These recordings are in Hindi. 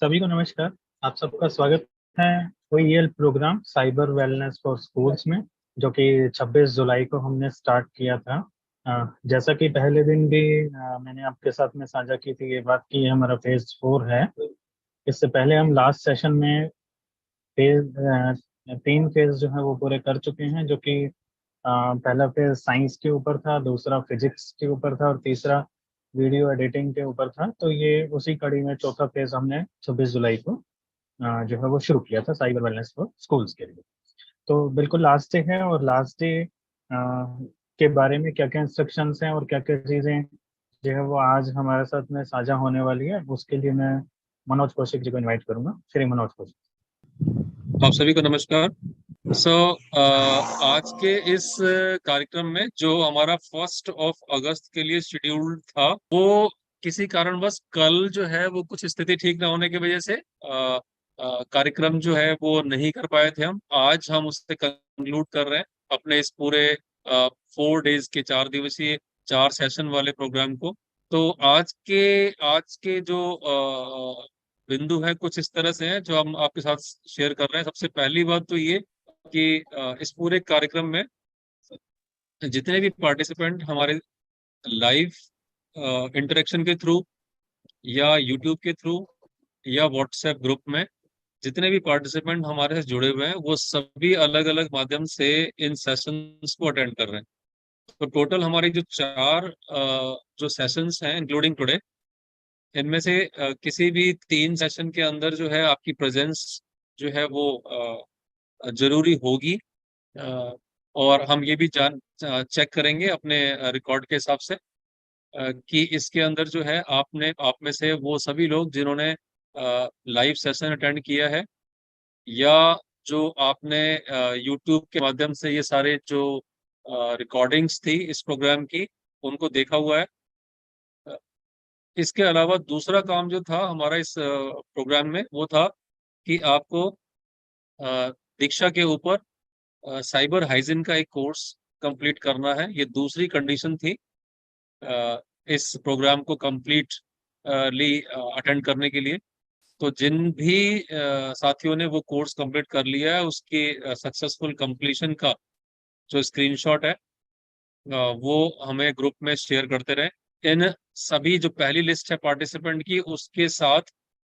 सभी को नमस्कार। आप सबका स्वागत है OEL programme cyber wellness for schools में, जो कि 26 जुलाई को हमने स्टार्ट किया था। जैसा कि पहले दिन भी मैंने आपके साथ में साझा की थी ये बात कि ये हमारा फेज 4 है। इससे पहले हम लास्ट सेशन में तीन फेज जो है वो पूरे कर चुके हैं, जो कि पहला फेज साइंस के ऊपर था, दूसरा फिजिक्स के ऊपर था और तीसरा वीडियो एडिटिंग के ऊपर था। तो ये उसी कड़ी में चौथा फेज हमने 26 जुलाई को जो है वो शुरू किया था साइबर वेलनेस फॉर स्कूल्स के लिए। तो बिल्कुल लास्ट डे है, और लास्ट डे के बारे में क्या क्या इंस्ट्रक्शंस हैं और क्या क्या चीज़ें जो है वो आज हमारे साथ में साझा होने वाली है, उसके लिए मैं मनोज कौशिक जी को इनवाइट करूंगा। श्री मनोज कौशिक। आप सभी को नमस्कार। आज के इस कार्यक्रम में जो हमारा 1 अगस्त के लिए शेड्यूल्ड था, वो किसी कारणवश कल जो है वो कुछ स्थिति ठीक ना होने की वजह से कार्यक्रम जो है वो नहीं कर पाए थे। आज हम उससे कंक्लूड कर रहे हैं अपने इस पूरे 4 डेज के 4 दिवसीय 4 सेशन वाले प्रोग्राम को। तो आज के जो बिंदु है कुछ इस तरह से हैं जो हम आपके साथ शेयर कर रहे हैं। सबसे पहली बात तो ये कि इस पूरे कार्यक्रम में जितने भी पार्टिसिपेंट हमारे लाइव इंटरेक्शन के थ्रू या यूट्यूब के थ्रू या व्हाट्सएप ग्रुप में जितने भी पार्टिसिपेंट हमारे साथ जुड़े हुए हैं, वो सभी अलग अलग माध्यम से इन सेशंस को अटेंड कर रहे हैं। तो टोटल हमारी जो 4 जो सेशंस हैं इंक्लूडिंग टुडे, इनमें से किसी भी 3 सेशन के अंदर जो है आपकी प्रेजेंस जो है वो जरूरी होगी। अ, और हम ये भी चेक करेंगे अपने रिकॉर्ड के हिसाब से कि इसके अंदर जो है आप में से वो सभी लोग जिन्होंने लाइव सेशन अटेंड किया है, या जो आपने यूट्यूब के माध्यम से ये सारे जो रिकॉर्डिंग्स थी इस प्रोग्राम की, उनको देखा हुआ है। इसके अलावा दूसरा काम जो था हमारा इस प्रोग्राम में, वो था कि आपको दीक्षा के ऊपर साइबर हाइजीन का एक कोर्स कंप्लीट करना है। ये दूसरी कंडीशन थी इस प्रोग्राम को कंप्लीट ली अटेंड करने के लिए। तो जिन भी साथियों ने वो कोर्स कंप्लीट कर लिया है, उसके सक्सेसफुल कंप्लीशन का जो स्क्रीनशॉट है वो हमें ग्रुप में शेयर करते रहे। इन सभी जो पहली लिस्ट है पार्टिसिपेंट की, उसके साथ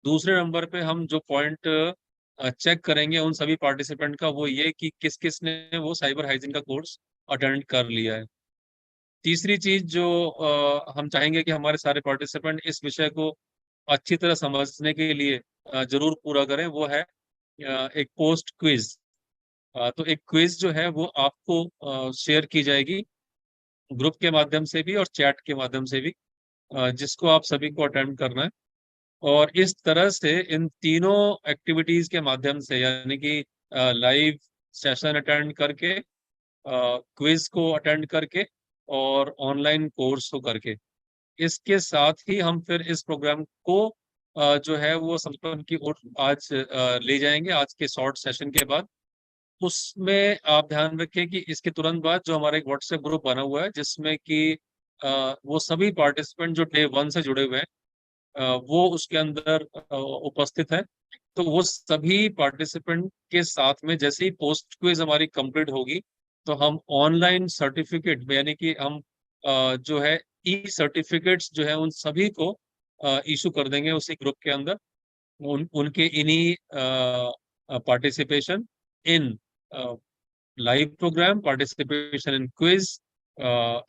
दूसरे नंबर पे हम जो पॉइंट चेक करेंगे उन सभी पार्टिसिपेंट का, वो ये कि किस किस ने वो साइबर हाइजीन का कोर्स अटेंड कर लिया है। तीसरी चीज जो हम चाहेंगे कि हमारे सारे पार्टिसिपेंट इस विषय को अच्छी तरह समझने के लिए जरूर पूरा करें, वो है एक पोस्ट क्विज। तो एक क्विज जो है वो आपको शेयर की जाएगी ग्रुप के माध्यम से भी और चैट के माध्यम से भी, जिसको आप सभी को अटेंड करना है। और इस तरह से इन तीनों एक्टिविटीज के माध्यम से, यानी कि लाइव सेशन अटेंड करके, क्विज को अटेंड करके और ऑनलाइन कोर्स को करके, इसके साथ ही हम फिर इस प्रोग्राम को जो है वो संपन्न की ओर आज ले जाएंगे। आज के शॉर्ट सेशन के बाद उसमें आप ध्यान रखें कि इसके तुरंत बाद जो हमारा एक व्हाट्सएप ग्रुप बना हुआ है, जिसमें कि वो सभी पार्टिसिपेंट जो डे 1 से जुड़े हुए हैं वो उसके अंदर उपस्थित है। तो वो सभी पार्टिसिपेंट के साथ में जैसे ही पोस्ट क्विज हमारी कंप्लीट होगी, तो हम ऑनलाइन सर्टिफिकेट, यानी कि हम जो है ई सर्टिफिकेट्स जो है उन सभी को इशू कर देंगे उसी ग्रुप के अंदर। उनके इन्हीं participation in live program, participation in quiz,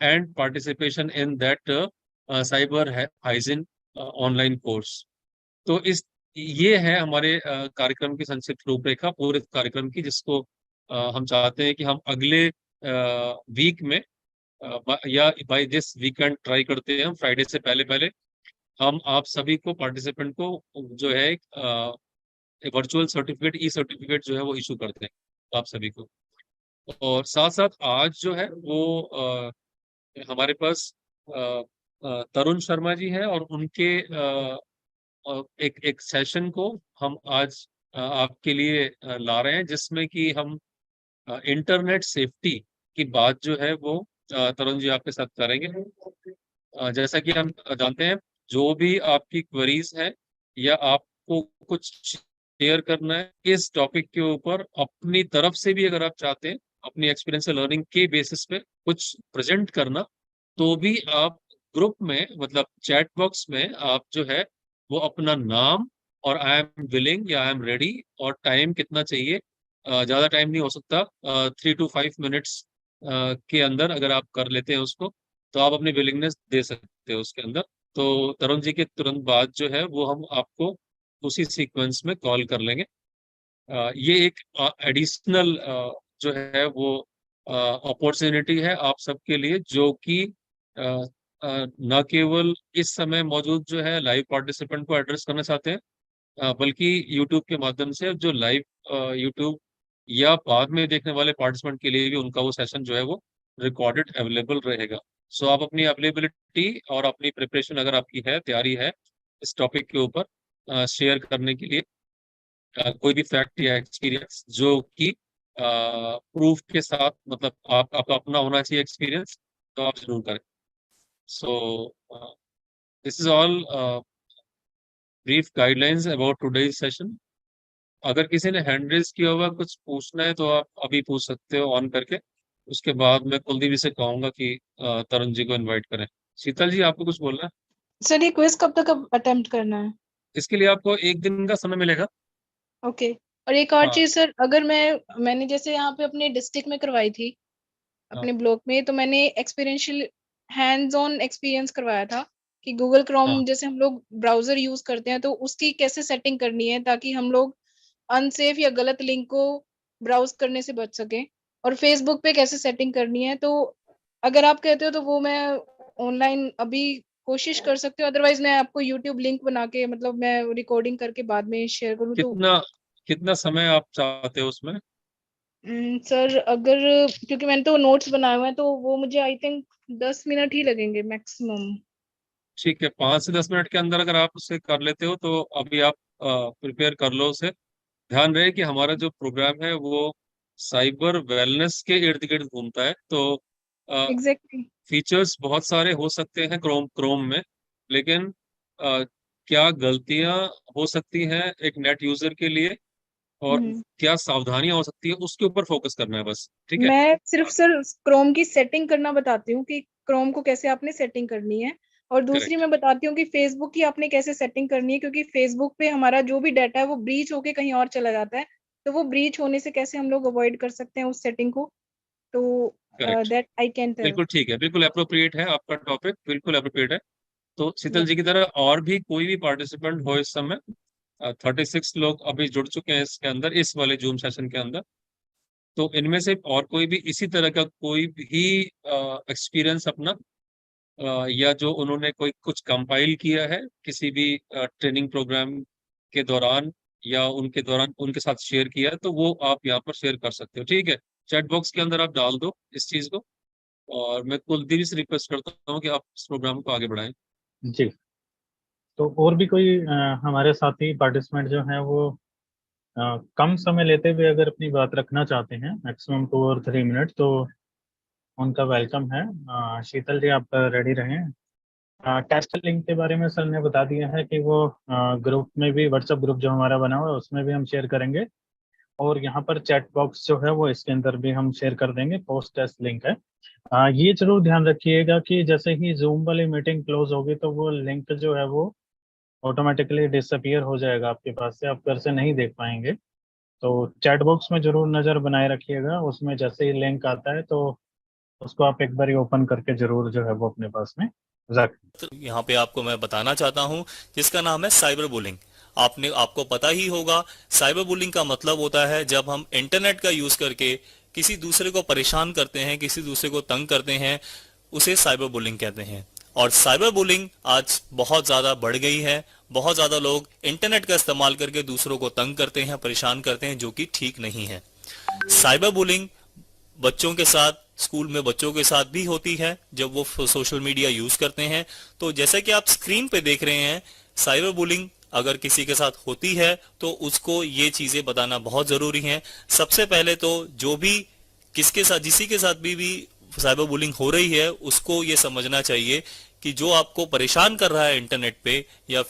and participation in that cyber hygiene online course. तो इस ये है हमारे कार्यक्रम की संक्षिप्त रूपरेखा पूरे कार्यक्रम की, जिसको हम चाहते हैं कि हम अगले वीक में या बाय दिस वीकेंड ट्राई करते हैं, हम फ्राइडे से पहले पहले हम आप सभी को पार्टिसिपेंट को जो है वर्चुअल सर्टिफिकेट, ई सर्टिफिकेट जो है वो इशू करते हैं आप सभी को। और साथ साथ आज जो है वो हमारे पास तरुण शर्मा जी हैं, और उनके एक एक सेशन को हम आज आपके लिए ला रहे हैं, जिसमें कि हम इंटरनेट सेफ्टी की बात जो है वो तरुण जी आपके साथ करेंगे। जैसा कि हम जानते हैं, जो भी आपकी क्वेरीज है या आप आपको कुछ शेयर करना है इस टॉपिक के ऊपर, अपनी तरफ से भी अगर आप चाहते हैं अपनी एक्सपीरियंस लर्निंग के बेसिस पे कुछ प्रेजेंट करना, तो भी आप ग्रुप में मतलब चैट बॉक्स में आप जो है वो अपना नाम और आई एम विलिंग या आई एम रेडी और टाइम कितना चाहिए, ज्यादा टाइम नहीं हो सकता, 3 to 5 मिनट्स के अंदर अगर आप कर लेते हैं उसको, तो आप अपनी विलिंगनेस दे सकते हैं उसके अंदर। तो तरुण जी के तुरंत बाद जो है वो हम आपको उसी सीक्वेंस में कॉल कर लेंगे। ये एक एडिशनल जो है वो अपॉर्चुनिटी है आप सबके लिए, जो कि अ, न केवल इस समय मौजूद जो है लाइव पार्टिसिपेंट को एड्रेस करना चाहते हैं, बल्कि यूट्यूब के माध्यम से जो लाइव यूट्यूब या बाद में देखने वाले पार्टिसिपेंट के लिए भी उनका वो सेशन जो है वो रिकॉर्डेड अवेलेबल रहेगा। सो आप अपनी अवेलेबिलिटी और अपनी प्रिपरेशन अगर आपकी है, तैयारी है इस टॉपिक के ऊपर शेयर करने के लिए, कोई भी फैक्ट या एक्सपीरियंस जो कि प्रूफ के साथ, मतलब आप आपका अपना होना चाहिए एक्सपीरियंस, तो आप जरूर करें। So this is all brief guidelines about today's session. अगर किसी ने हैंड रेज किया हुआ कुछ पूछना है तो आप अभी पूछ सकते हो ऑन करके। उसके बाद मैं कुलदीप जी से कहूंगा कि तरुण जी को इनवाइट करें। शीतल जी, आपको कुछ बोलना है? सर ये क्विज कब तक अटेम्प्ट करना है? इसके लिए आपको 1 दिन का समय मिलेगा। ओके। और एक और हाँ चीज सर, अगर मैंने जैसे यहाँ पे अपने डिस्ट्रिक्ट में करवाई थी, हाँ अपने ब्लॉक में, तो मैंने एक्सपीरियंशियल हैंड्स ऑन एक्सपीरियंस करवाया था कि गूगल हाँ। क्रोम जैसे हम लोग ब्राउजर यूज करते हैं तो उसकी कैसे सेटिंग करनी है ताकि हम लोग अनसेफ या गलत लिंक को ब्राउज करने से बच सकें, और फेसबुक पे कैसे सेटिंग करनी है। तो अगर आप कहते हो तो वो मैं ऑनलाइन अभी कोशिश कर सकती हूँ, अदरवाइज मैं आपको यूट्यूब लिंक बना के, मतलब मैं रिकॉर्डिंग करके बाद में शेयर करूँ तो। कितना कितना समय आप चाहते हो उसमें? सर अगर, क्योंकि मैंने तो नोट्स बनाए हुए हैं तो वो मुझे आई थिंक 10 मिनट ही लगेंगे मैक्सिमम। ठीक है, 5 से 10 मिनट के अंदर अगर आप उसे कर लेते हो तो अभी आप प्रिपेयर कर लो उसे। ध्यान रहे कि हमारा जो प्रोग्राम है वो साइबर वेलनेस के इर्द गिर्द घूमता है, तो एग्जैक्टली। फीचर्स बहुत सारे हो सकते हैं क्रोम क्रोम में, लेकिन क्या गलतियां हो सकती हैं एक नेट यूजर के लिए और क्या सावधानियां हो सकती है उसके ऊपर फोकस करना है बस। ठीक है? मैं सिर्फ सर क्रोम की सेटिंग करना बताती हूँ कि क्रोम को कैसे आपने सेटिंग करनी है, और दूसरी करेक्ट। मैं बताती हूँ कि फेसबुक की आपने कैसे सेटिंग करनी है, क्योंकि फेसबुक पे हमारा जो भी डाटा है वो ब्रीच होके कहीं और चला जाता है, तो वो ब्रीच होने से कैसे हम लोग अवॉइड कर सकते हैं उस सेटिंग को। तो correct. That I can tell. बिल्कुल ठीक है, बिल्कुल अप्रोप्रिएट है आपका टॉपिक, बिल्कुल अप्रोप्रिएट है। तो शीतल या जी की तरह और भी कोई भी पार्टिसिपेंट हो इस समय, 36 लोग अभी जुड़ चुके हैं इसके अंदर, इस वाले जूम सेशन के अंदर। तो इनमें से और कोई भी इसी तरह का कोई भी एक्सपीरियंस अपना, या जो उन्होंने कोई कुछ कंपाइल किया है किसी भी ट्रेनिंग प्रोग्राम के दौरान या उनके दौरान उनके साथ शेयर किया है, तो वो आप यहाँ पर शेयर कर सकते हो। ठीक है, चैट बॉक्स के अंदर आप डाल दो इस चीज को, और मैं कुलदीप से रिक्वेस्ट करता हूँ कि आप इस प्रोग्राम को आगे बढ़ाएं। जी। तो और भी कोई हमारे साथी पार्टिसिपेंट जो हैं वो कम समय लेते हुए अगर अपनी बात रखना चाहते हैं, मैक्सिमम 2 और 3 मिनट, तो उनका वेलकम है। शीतल जी, आप रेडी रहें। टेस्ट लिंक के बारे में सर ने बता दिया है कि वो ग्रुप में भी, व्हाट्सएप ग्रुप जो हमारा बना हुआ है उसमें भी हम शेयर करेंगे, और यहाँ पर चैट बॉक्स जो है वो इसके अंदर भी हम शेयर कर देंगे। पोस्ट टेस्ट लिंक है। ये जरूर ध्यान रखिएगा कि जैसे ही जूम वाली मीटिंग क्लोज होगी तो वो लिंक जो है वो ऑटोमेटिकली डिसअपियर हो जाएगा आपके पास से, आप घर से नहीं देख पाएंगे। तो चैट बॉक्स में जरूर नज़र बनाए रखिएगा, उसमें जैसे ही लिंक आता है तो उसको आप एक बार ओपन करके जरूर जो है वो अपने पास में रख। तो यहाँ पे आपको मैं बताना चाहता हूँ जिसका नाम है साइबर बुलिंग। आपको पता ही होगा, साइबर बुलिंग का मतलब होता है जब हम इंटरनेट का यूज करके किसी दूसरे को परेशान करते हैं, किसी दूसरे को तंग करते हैं, उसे साइबर बुलिंग कहते हैं। और साइबर बुलिंग आज बहुत ज्यादा बढ़ गई है। बहुत ज्यादा लोग इंटरनेट का इस्तेमाल करके दूसरों को तंग करते हैं, परेशान करते हैं, जो कि ठीक नहीं है। साइबर बुलिंग बच्चों के साथ, स्कूल में बच्चों के साथ भी होती है जब वो सोशल मीडिया यूज करते हैं। तो जैसे कि आप स्क्रीन पे देख रहे हैं, साइबर बुलिंग अगर किसी के साथ होती है तो उसको ये चीजें बताना बहुत जरूरी है। सबसे पहले तो जो भी किसके साथ, जिसी के साथ भी साइबर बुलिंग हो रही है उसको ये समझना चाहिए कि जो आपको परेशान कर रहा है इंटरनेट पे या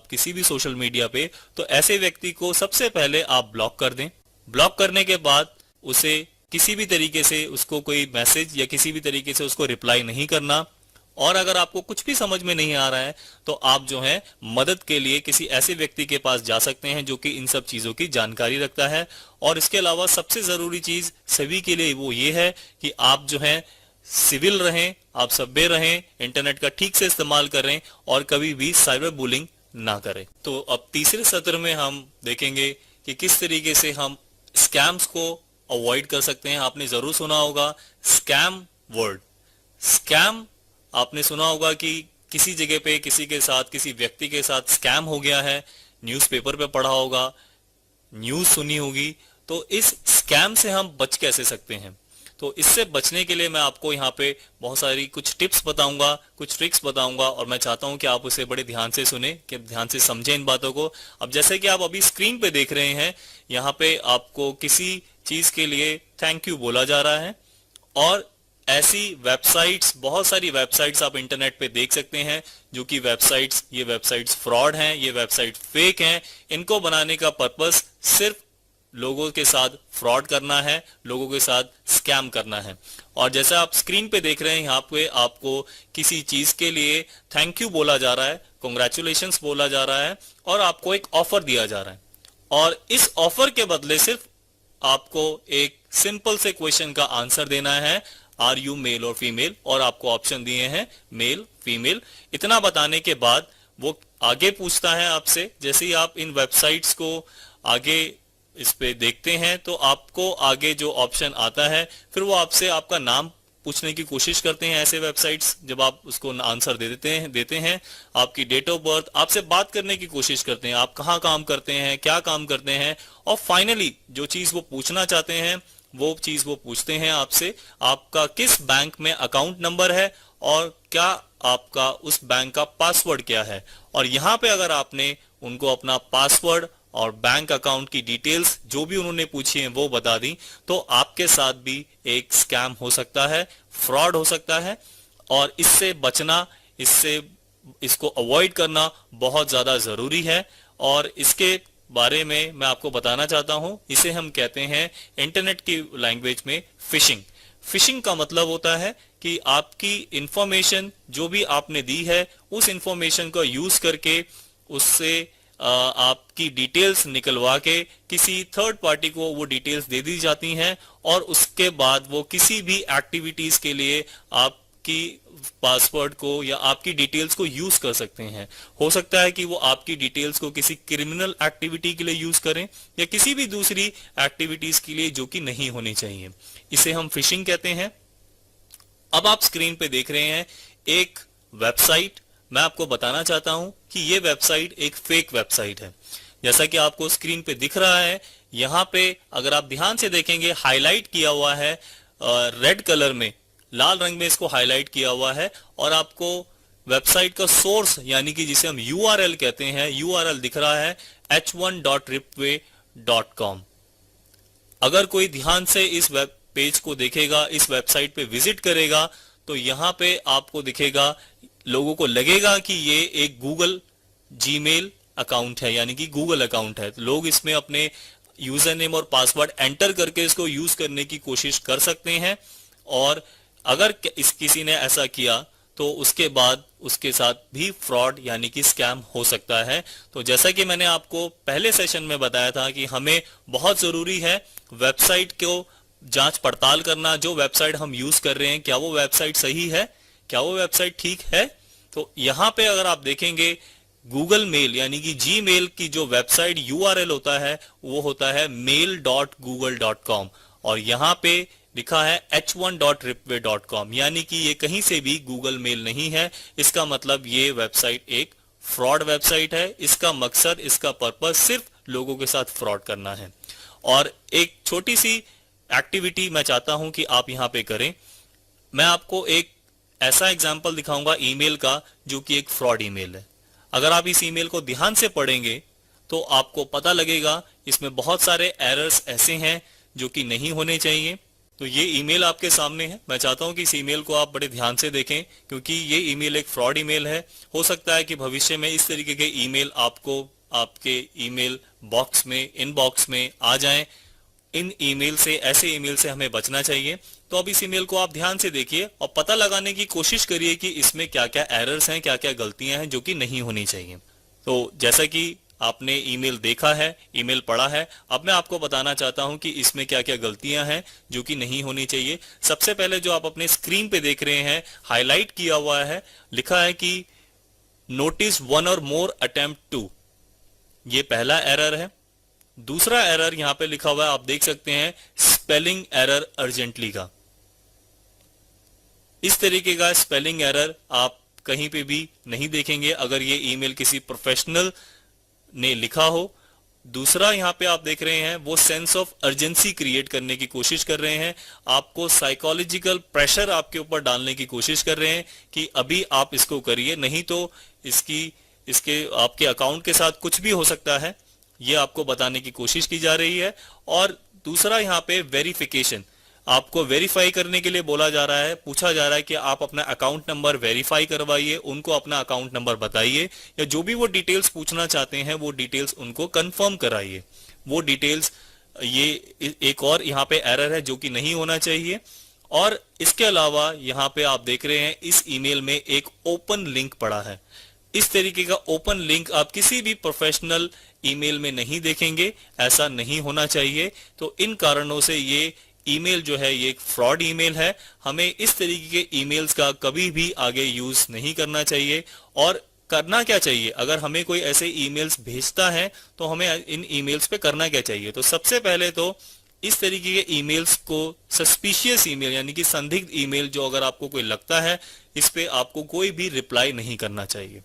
किसी भी सोशल मीडिया पे, तो ऐसे व्यक्ति को सबसे पहले आप ब्लॉक कर दें। ब्लॉक करने के बाद उसे किसी भी तरीके से उसको कोई मैसेज या किसी भी तरीके से उसको रिप्लाई नहीं करना। और अगर आपको कुछ भी समझ में नहीं आ रहा है तो आप जो है मदद के लिए किसी ऐसे व्यक्ति के पास जा सकते हैं जो कि इन सब चीजों की जानकारी रखता है। और इसके अलावा सबसे जरूरी चीज सभी के लिए वो ये है कि आप जो है सिविल रहें, आप सभ्य रहें, इंटरनेट का ठीक से इस्तेमाल करें और कभी भी साइबर बुलिंग ना करें। तो अब तीसरे सत्र में हम देखेंगे कि किस तरीके से हम स्कैम्स को अवॉइड कर सकते हैं। आपने जरूर सुना होगा स्कैम वर्ड। स्कैम आपने सुना होगा कि किसी जगह पे किसी के साथ, किसी व्यक्ति के साथ स्कैम हो गया है, न्यूज़पेपर पे पढ़ा होगा, न्यूज सुनी होगी। तो इस स्कैम से हम बच कैसे सकते हैं? तो इससे बचने के लिए मैं आपको यहाँ पे बहुत सारी कुछ टिप्स बताऊंगा, कुछ ट्रिक्स बताऊंगा और मैं चाहता हूं कि आप उसे बड़े ध्यान से सुने, कि ध्यान से समझें इन बातों को। अब जैसे कि आप अभी स्क्रीन पे देख रहे हैं, यहाँ पे आपको किसी चीज के लिए थैंक यू बोला जा रहा है और ऐसी वेबसाइट्स, बहुत सारी वेबसाइट्स आप इंटरनेट पे देख सकते हैं जो कि ये वेबसाइट्स फ्रॉड हैं, ये वेबसाइट फेक हैं। इनको बनाने का पर्पस सिर्फ लोगों के साथ फ्रॉड करना है, लोगों के साथ स्कैम करना है। और जैसा आप स्क्रीन पे देख रहे हैं, यहाँ पे आपको किसी चीज के लिए थैंक यू बोला जा रहा है, कांग्रेचुलेशंस बोला जा रहा है और आपको एक ऑफर दिया जा रहा है। और इस ऑफर के बदले सिर्फ आपको एक सिंपल से क्वेश्चन का आंसर देना है, आर यू मेल और फीमेल, और आपको ऑप्शन दिए हैं मेल, फीमेल। इतना बताने के बाद वो आगे पूछता है आपसे। जैसे ही आप इन वेबसाइट्स को आगे इस पे देखते हैं तो आपको आगे जो ऑप्शन आता है, फिर वो आपसे आपका नाम पूछने की कोशिश करते हैं। ऐसे वेबसाइट्स जब आप उसको आंसर देते हैं आपकी डेट ऑफ बर्थ, आपसे बात करने की कोशिश करते हैं, आप कहाँ काम करते हैं, क्या काम करते हैं, और फाइनली जो चीज वो पूछना चाहते हैं वो चीज वो पूछते हैं आपसे, आपका किस बैंक में अकाउंट नंबर है और क्या आपका उस बैंक का पासवर्ड क्या है। और यहाँ पे अगर आपने उनको अपना पासवर्ड और बैंक अकाउंट की डिटेल्स जो भी उन्होंने पूछी हैं वो बता दी, तो आपके साथ भी एक स्कैम हो सकता है, फ्रॉड हो सकता है। और इससे बचना, इसको अवॉइड करना बहुत ज्यादा जरूरी है। और इसके बारे में मैं आपको बताना चाहता हूं, इसे हम कहते हैं इंटरनेट की लैंग्वेज में फिशिंग। फिशिंग का मतलब होता है कि आपकी इंफॉर्मेशन जो भी आपने दी है, उस इंफॉर्मेशन को यूज करके उससे आपकी डिटेल्स निकलवा के किसी थर्ड पार्टी को वो डिटेल्स दे दी जाती हैं और उसके बाद वो किसी भी एक्टिविटीज के लिए आपकी पासवर्ड को या आपकी डिटेल्स को यूज कर सकते हैं। हो सकता है कि वो आपकी डिटेल्स को किसी क्रिमिनल एक्टिविटी के लिए यूज करें या किसी भी दूसरी एक्टिविटीज के लिए जो कि नहीं होनी चाहिए। इसे हम फिशिंग कहते हैं। अब आप स्क्रीन पे देख रहे हैं एक वेबसाइट। मैं आपको बताना चाहता हूं कि ये वेबसाइट एक फेक वेबसाइट है। जैसा कि आपको स्क्रीन पे दिख रहा है, यहां पे अगर आप ध्यान से देखेंगे हाईलाइट किया हुआ है रेड कलर में, लाल रंग में इसको हाईलाइट किया हुआ है और आपको वेबसाइट का सोर्स यानी कि जिसे हम URL कहते हैं, URL दिख रहा है h1.ripway.com। अगर कोई ध्यान से इस वेब पेज को देखेगा, इस वेबसाइट पे विजिट करेगा, तो यहां पे आपको दिखेगा, लोगों को लगेगा कि ये एक गूगल जीमेल अकाउंट है, यानी कि गूगल अकाउंट है। तो लोग इसमें अपने यूजर नेम और पासवर्ड एंटर करके इसको यूज करने की कोशिश कर सकते हैं। और अगर किसी ने ऐसा किया तो उसके बाद उसके साथ भी फ्रॉड यानी कि स्कैम हो सकता है। तो जैसा कि मैंने आपको पहले सेशन में बताया था कि हमें बहुत जरूरी है वेबसाइट को जांच पड़ताल करना। जो वेबसाइट हम यूज कर रहे हैं, क्या वो वेबसाइट सही है, क्या वो वेबसाइट ठीक है। तो यहां पे अगर आप देखेंगे गूगल मेल यानी कि जीमेल की जो वेबसाइट URL होता है वो होता है mail.google.com और यहां पे लिखा है h1.ripway.com, यानी कि ये कहीं से भी गूगल मेल नहीं है। इसका मतलब ये वेबसाइट एक फ्रॉड वेबसाइट है। इसका मकसद, इसका पर्पस सिर्फ लोगों के साथ फ्रॉड करना है। और एक छोटी सी एक्टिविटी मैं चाहता हूं कि आप यहां पे करें। मैं आपको एक ऐसा एग्जाम्पल दिखाऊंगा ईमेल का जो कि एक फ्रॉड ईमेल है। अगर आप इस ईमेल को ध्यान से पढ़ेंगे तो आपको पता लगेगा इसमें बहुत सारे एरर्स ऐसे हैं जो कि नहीं होने चाहिए। तो ये ईमेल आपके सामने है। मैं चाहता हूं कि इस ईमेल को आप बड़े ध्यान से देखें, क्योंकि ये ईमेल एक फ्रॉड ईमेल है। हो सकता है कि भविष्य में इस तरीके के ईमेल आपको आपके ईमेल बॉक्स में, इनबॉक्स में आ जाएं। इन ईमेल से, ऐसे ईमेल से हमें बचना चाहिए। तो अब इस ईमेल को आप ध्यान से देखिए और पता लगाने की कोशिश करिए कि इसमें क्या क्या एरर्स हैं, क्या क्या गलतियां हैं जो कि नहीं होनी चाहिए। तो जैसा कि आपने ईमेल देखा है, ईमेल पढ़ा है, अब मैं आपको बताना चाहता हूं कि इसमें क्या क्या गलतियां हैं जो कि नहीं होनी चाहिए। सबसे पहले जो आप अपने स्क्रीन पे देख रहे हैं, हाईलाइट किया हुआ है, लिखा है कि नोटिस 1 और मोर अटेम्प्ट टू, ये पहला एरर है। दूसरा एरर यहां पे लिखा हुआ है, आप देख सकते हैं, स्पेलिंग एरर अर्जेंटली का। इस तरीके का स्पेलिंग एरर आप कहीं पे भी नहीं देखेंगे अगर ये ईमेल किसी प्रोफेशनल ने लिखा हो। दूसरा यहां पे आप देख रहे हैं, वो सेंस ऑफ अर्जेंसी क्रिएट करने की कोशिश कर रहे हैं, आपको साइकोलॉजिकल प्रेशर आपके ऊपर डालने की कोशिश कर रहे हैं कि अभी आप इसको करिए, नहीं तो इसके आपके अकाउंट के साथ कुछ भी हो सकता है, ये आपको बताने की कोशिश की जा रही है। और दूसरा यहां पे वेरिफिकेशन, आपको वेरीफाई करने के लिए बोला जा रहा है, पूछा जा रहा है कि आप अपना अकाउंट नंबर वेरीफाई करवाइए, उनको अपना अकाउंट नंबर बताइए, या जो भी वो डिटेल्स पूछना चाहते हैं वो डिटेल्स उनको कंफर्म कराइए। वो डिटेल्स, ये एक और यहाँ पे एरर है जो कि नहीं होना चाहिए। और इसके अलावा यहाँ पे आप देख रहे हैं, इस ईमेल में एक ओपन लिंक पड़ा है। इस तरीके का ओपन लिंक आप किसी भी प्रोफेशनल ईमेल में नहीं देखेंगे, ऐसा नहीं होना चाहिए। तो इन कारणों से ये ईमेल जो है ये एक फ्रॉड ईमेल है। हमें इस तरीके के ईमेल्स का कभी भी आगे यूज नहीं करना चाहिए। और करना क्या चाहिए, अगर हमें कोई ऐसे ईमेल्स भेजता है तो हमें इन ईमेल्स पे करना क्या चाहिए। तो सबसे पहले तो इस तरीके के ईमेल्स को, सस्पिशियस ईमेल यानी कि संदिग्ध ईमेल जो अगर आपको कोई लगता है, इस पे आपको कोई भी रिप्लाई नहीं करना चाहिए।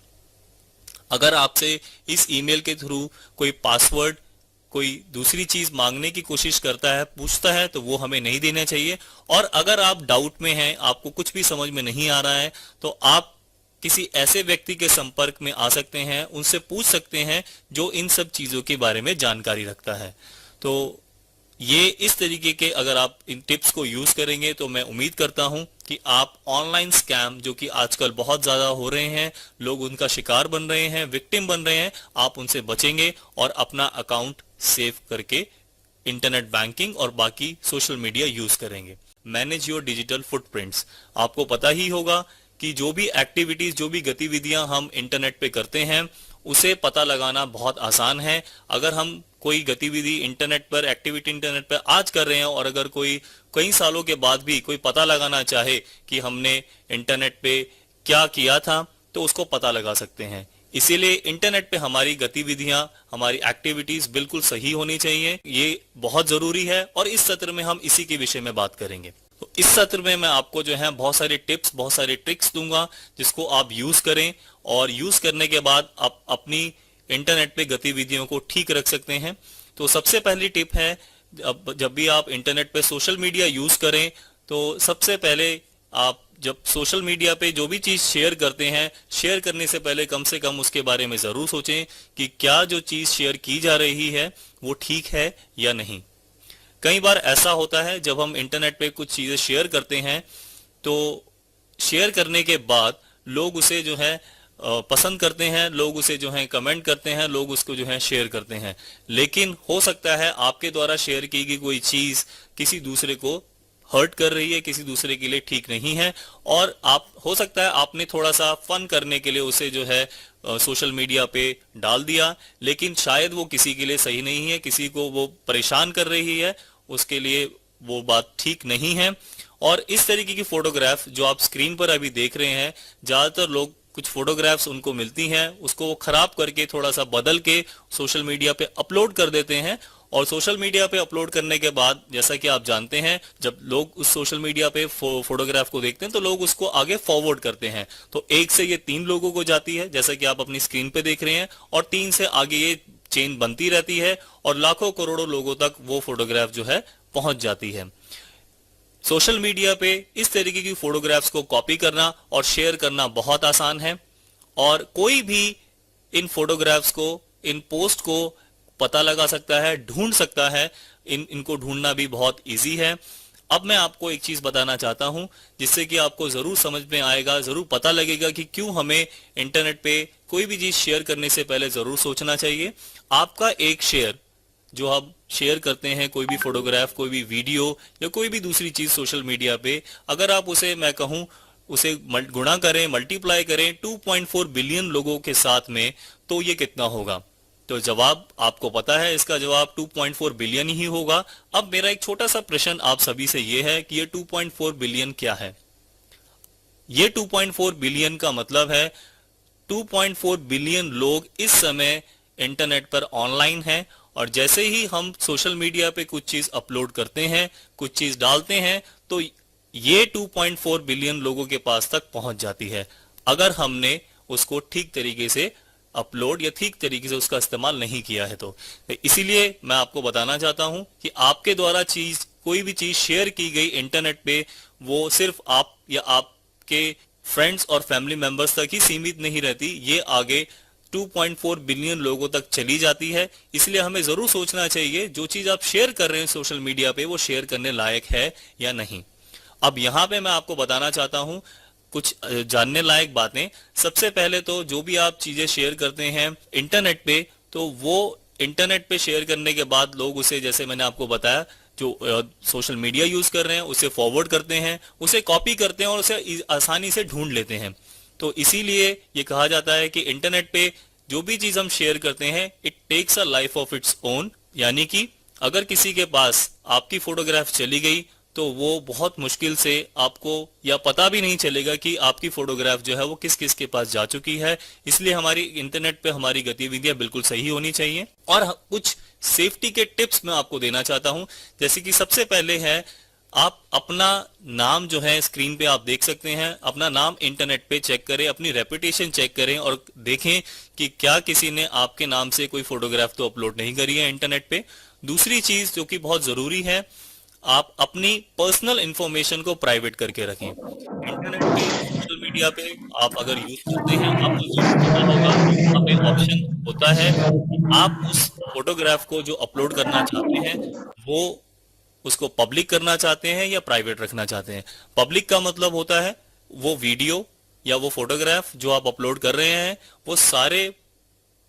अगर आपसे इस ईमेल के थ्रू कोई पासवर्ड, कोई दूसरी चीज मांगने की कोशिश करता है, पूछता है, तो वो हमें नहीं देना चाहिए। और अगर आप डाउट में हैं, आपको कुछ भी समझ में नहीं आ रहा है, तो आप किसी ऐसे व्यक्ति के संपर्क में आ सकते हैं, उनसे पूछ सकते हैं जो इन सब चीजों के बारे में जानकारी रखता है। तो ये इस तरीके के अगर आप इन टिप्स को यूज करेंगे तो मैं उम्मीद करता हूं कि आप ऑनलाइन स्कैम जो कि आजकल बहुत ज्यादा हो रहे हैं, लोग उनका शिकार बन रहे हैं, विक्टिम बन रहे हैं, आप उनसे बचेंगे और अपना अकाउंट सेव करके इंटरनेट बैंकिंग और बाकी सोशल मीडिया यूज करेंगे। Manage your digital footprints. आपको पता ही होगा कि जो भी एक्टिविटीज, जो भी गतिविधियां हम इंटरनेट पे करते हैं, उसे पता लगाना बहुत आसान है। अगर हम कोई गतिविधि इंटरनेट पर, एक्टिविटी इंटरनेट पर आज कर रहे हैं और अगर कोई कई सालों के बाद भी कोई पता लगाना चाहे कि हमने इंटरनेट पे क्या किया था, तो उसको पता लगा सकते हैं। इसीलिए इंटरनेट पे हमारी गतिविधियां, हमारी एक्टिविटीज बिल्कुल सही होनी चाहिए, ये बहुत जरूरी है। और इस सत्र में हम इसी के विषय में बात करेंगे। तो इस सत्र में मैं आपको जो है बहुत सारे टिप्स, बहुत सारे ट्रिक्स दूंगा जिसको आप यूज करें, और यूज करने के बाद आप अपनी इंटरनेट पे गतिविधियों को ठीक रख सकते हैं। तो सबसे पहली टिप है, जब भी आप इंटरनेट पे सोशल मीडिया यूज करें, तो सबसे पहले आप जब सोशल मीडिया पे जो भी चीज शेयर करते हैं, शेयर करने से कम उसके बारे में जरूर सोचें कि क्या जो चीज शेयर की जा रही है वो ठीक है या नहीं। कई बार ऐसा होता है जब हम इंटरनेट पे कुछ चीजें शेयर करते हैं, तो शेयर करने के बाद लोग उसे जो है पसंद करते हैं, लोग उसे जो है कमेंट करते हैं, लोग उसको जो है शेयर करते हैं। लेकिन हो सकता है आपके द्वारा शेयर की गई कोई चीज किसी दूसरे को हर्ट कर रही है, किसी दूसरे के लिए ठीक नहीं है, और आप, हो सकता है आपने थोड़ा सा फन करने के लिए उसे जो है सोशल मीडिया पे डाल दिया, लेकिन शायद वो किसी के लिए सही नहीं है, किसी को वो परेशान कर रही है, उसके लिए वो बात ठीक नहीं है। और इस तरीके की फोटोग्राफ जो आप स्क्रीन पर अभी देख रहे हैं, ज्यादातर लोग कुछ फोटोग्राफ्स उनको मिलती हैं, उसको वो खराब करके थोड़ा सा बदल के सोशल मीडिया पे अपलोड कर देते हैं। और सोशल मीडिया पे अपलोड करने के बाद, जैसा कि आप जानते हैं, जब लोग उस सोशल मीडिया पे फोटोग्राफ को देखते हैं तो लोग उसको आगे फॉरवर्ड करते हैं। तो 1 से ये 3 लोगों को जाती है, जैसा कि आप अपनी स्क्रीन पे देख रहे हैं, और 3 से आगे ये चेन बनती रहती है और लाखों करोड़ों लोगों तक वो फोटोग्राफ जो है पहुंच जाती है। सोशल मीडिया पे इस तरीके की फोटोग्राफ्स को कॉपी करना और शेयर करना बहुत आसान है, और कोई भी इन फोटोग्राफ्स को, इन पोस्ट को पता लगा सकता है, ढूंढ सकता है। इनको ढूंढना भी बहुत इजी है। अब मैं आपको एक चीज बताना चाहता हूं जिससे कि आपको जरूर समझ में आएगा, जरूर पता लगेगा कि क्यों हमें इंटरनेट पे कोई भी चीज शेयर करने से पहले जरूर सोचना चाहिए। आपका एक शेयर जो आप शेयर करते हैं, कोई भी फोटोग्राफ, कोई भी वीडियो या कोई भी दूसरी चीज सोशल मीडिया पे, अगर आप उसे, मैं कहूं, उसे गुणा करें, मल्टीप्लाई करें 2.4 बिलियन लोगों के साथ में, तो ये कितना होगा? तो जवाब आपको पता है, इसका जवाब 2.4 बिलियन ही होगा। अब मेरा एक छोटा सा प्रश्न आप सभी से ये है कि ये 2.4 बिलियन क्या है? ये 2.4 बिलियन का मतलब है 2.4 बिलियन लोग इस समय इंटरनेट पर ऑनलाइन हैं, और जैसे ही हम सोशल मीडिया पे कुछ चीज अपलोड करते हैं, कुछ चीज डालते हैं, तो ये 2.4 बिलियन लोगों के पास तक पहुंच जाती है, अगर हमने उसको ठीक तरीके से अपलोड या ठीक तरीके से उसका इस्तेमाल नहीं किया है। तो इसीलिए मैं आपको बताना चाहता हूं कि आपके द्वारा कोई भी चीज शेयर की गई इंटरनेट पे, वो सिर्फ आप या आपके फ्रेंड्स और फैमिली मेंबर्स तक ही सीमित नहीं रहती, ये आगे 2.4 बिलियन लोगों तक चली जाती है। इसलिए हमें जरूर सोचना चाहिए जो चीज आप शेयर कर रहे हैं सोशल मीडिया पे, वो शेयर करने लायक है या नहीं। अब यहां पे मैं आपको बताना चाहता हूं कुछ जानने लायक बातें। सबसे पहले तो जो भी आप चीजें शेयर करते हैं इंटरनेट पे, तो वो इंटरनेट पे शेयर करने के बाद लोग उसे, जैसे मैंने आपको बताया, जो सोशल मीडिया यूज कर रहे हैं उसे फॉरवर्ड करते हैं, उसे कॉपी करते हैं और उसे आसानी से ढूंढ लेते हैं। तो इसीलिए ये कहा जाता है कि इंटरनेट पे जो भी चीज हम शेयर करते हैं, it takes a life of its own. यानी कि अगर किसी के पास आपकी फोटोग्राफ चली गई तो वो बहुत मुश्किल से आपको या पता भी नहीं चलेगा कि आपकी फोटोग्राफ जो है वो किस किस के पास जा चुकी है। इसलिए हमारी इंटरनेट पे हमारी गतिविधियां बिल्कुल सही होनी चाहिए। और कुछ सेफ्टी के टिप्स मैं आपको देना चाहता हूं, जैसे कि सबसे पहले है, आप अपना नाम जो है स्क्रीन पे आप देख सकते हैं, अपना नाम इंटरनेट पे चेक करें, अपनी रेपुटेशन चेक करें और देखें कि क्या किसी ने आपके नाम से कोई फोटोग्राफ तो अपलोड नहीं करी है इंटरनेट पे। दूसरी चीज जो कि बहुत जरूरी है, आप अपनी पर्सनल इंफॉर्मेशन को प्राइवेट करके रखें। इंटरनेट पे, सोशल मीडिया पे आप अगर यूज करते हैं, आपको जरूर पता होगा वहाँ पे ऑप्शन होता है, आप उस फोटोग्राफ को जो अपलोड करना चाहते हैं वो उसको पब्लिक करना चाहते हैं या प्राइवेट रखना चाहते हैं। पब्लिक का मतलब होता है वो वीडियो या वो फोटोग्राफ जो आप अपलोड कर रहे हैं वो सारे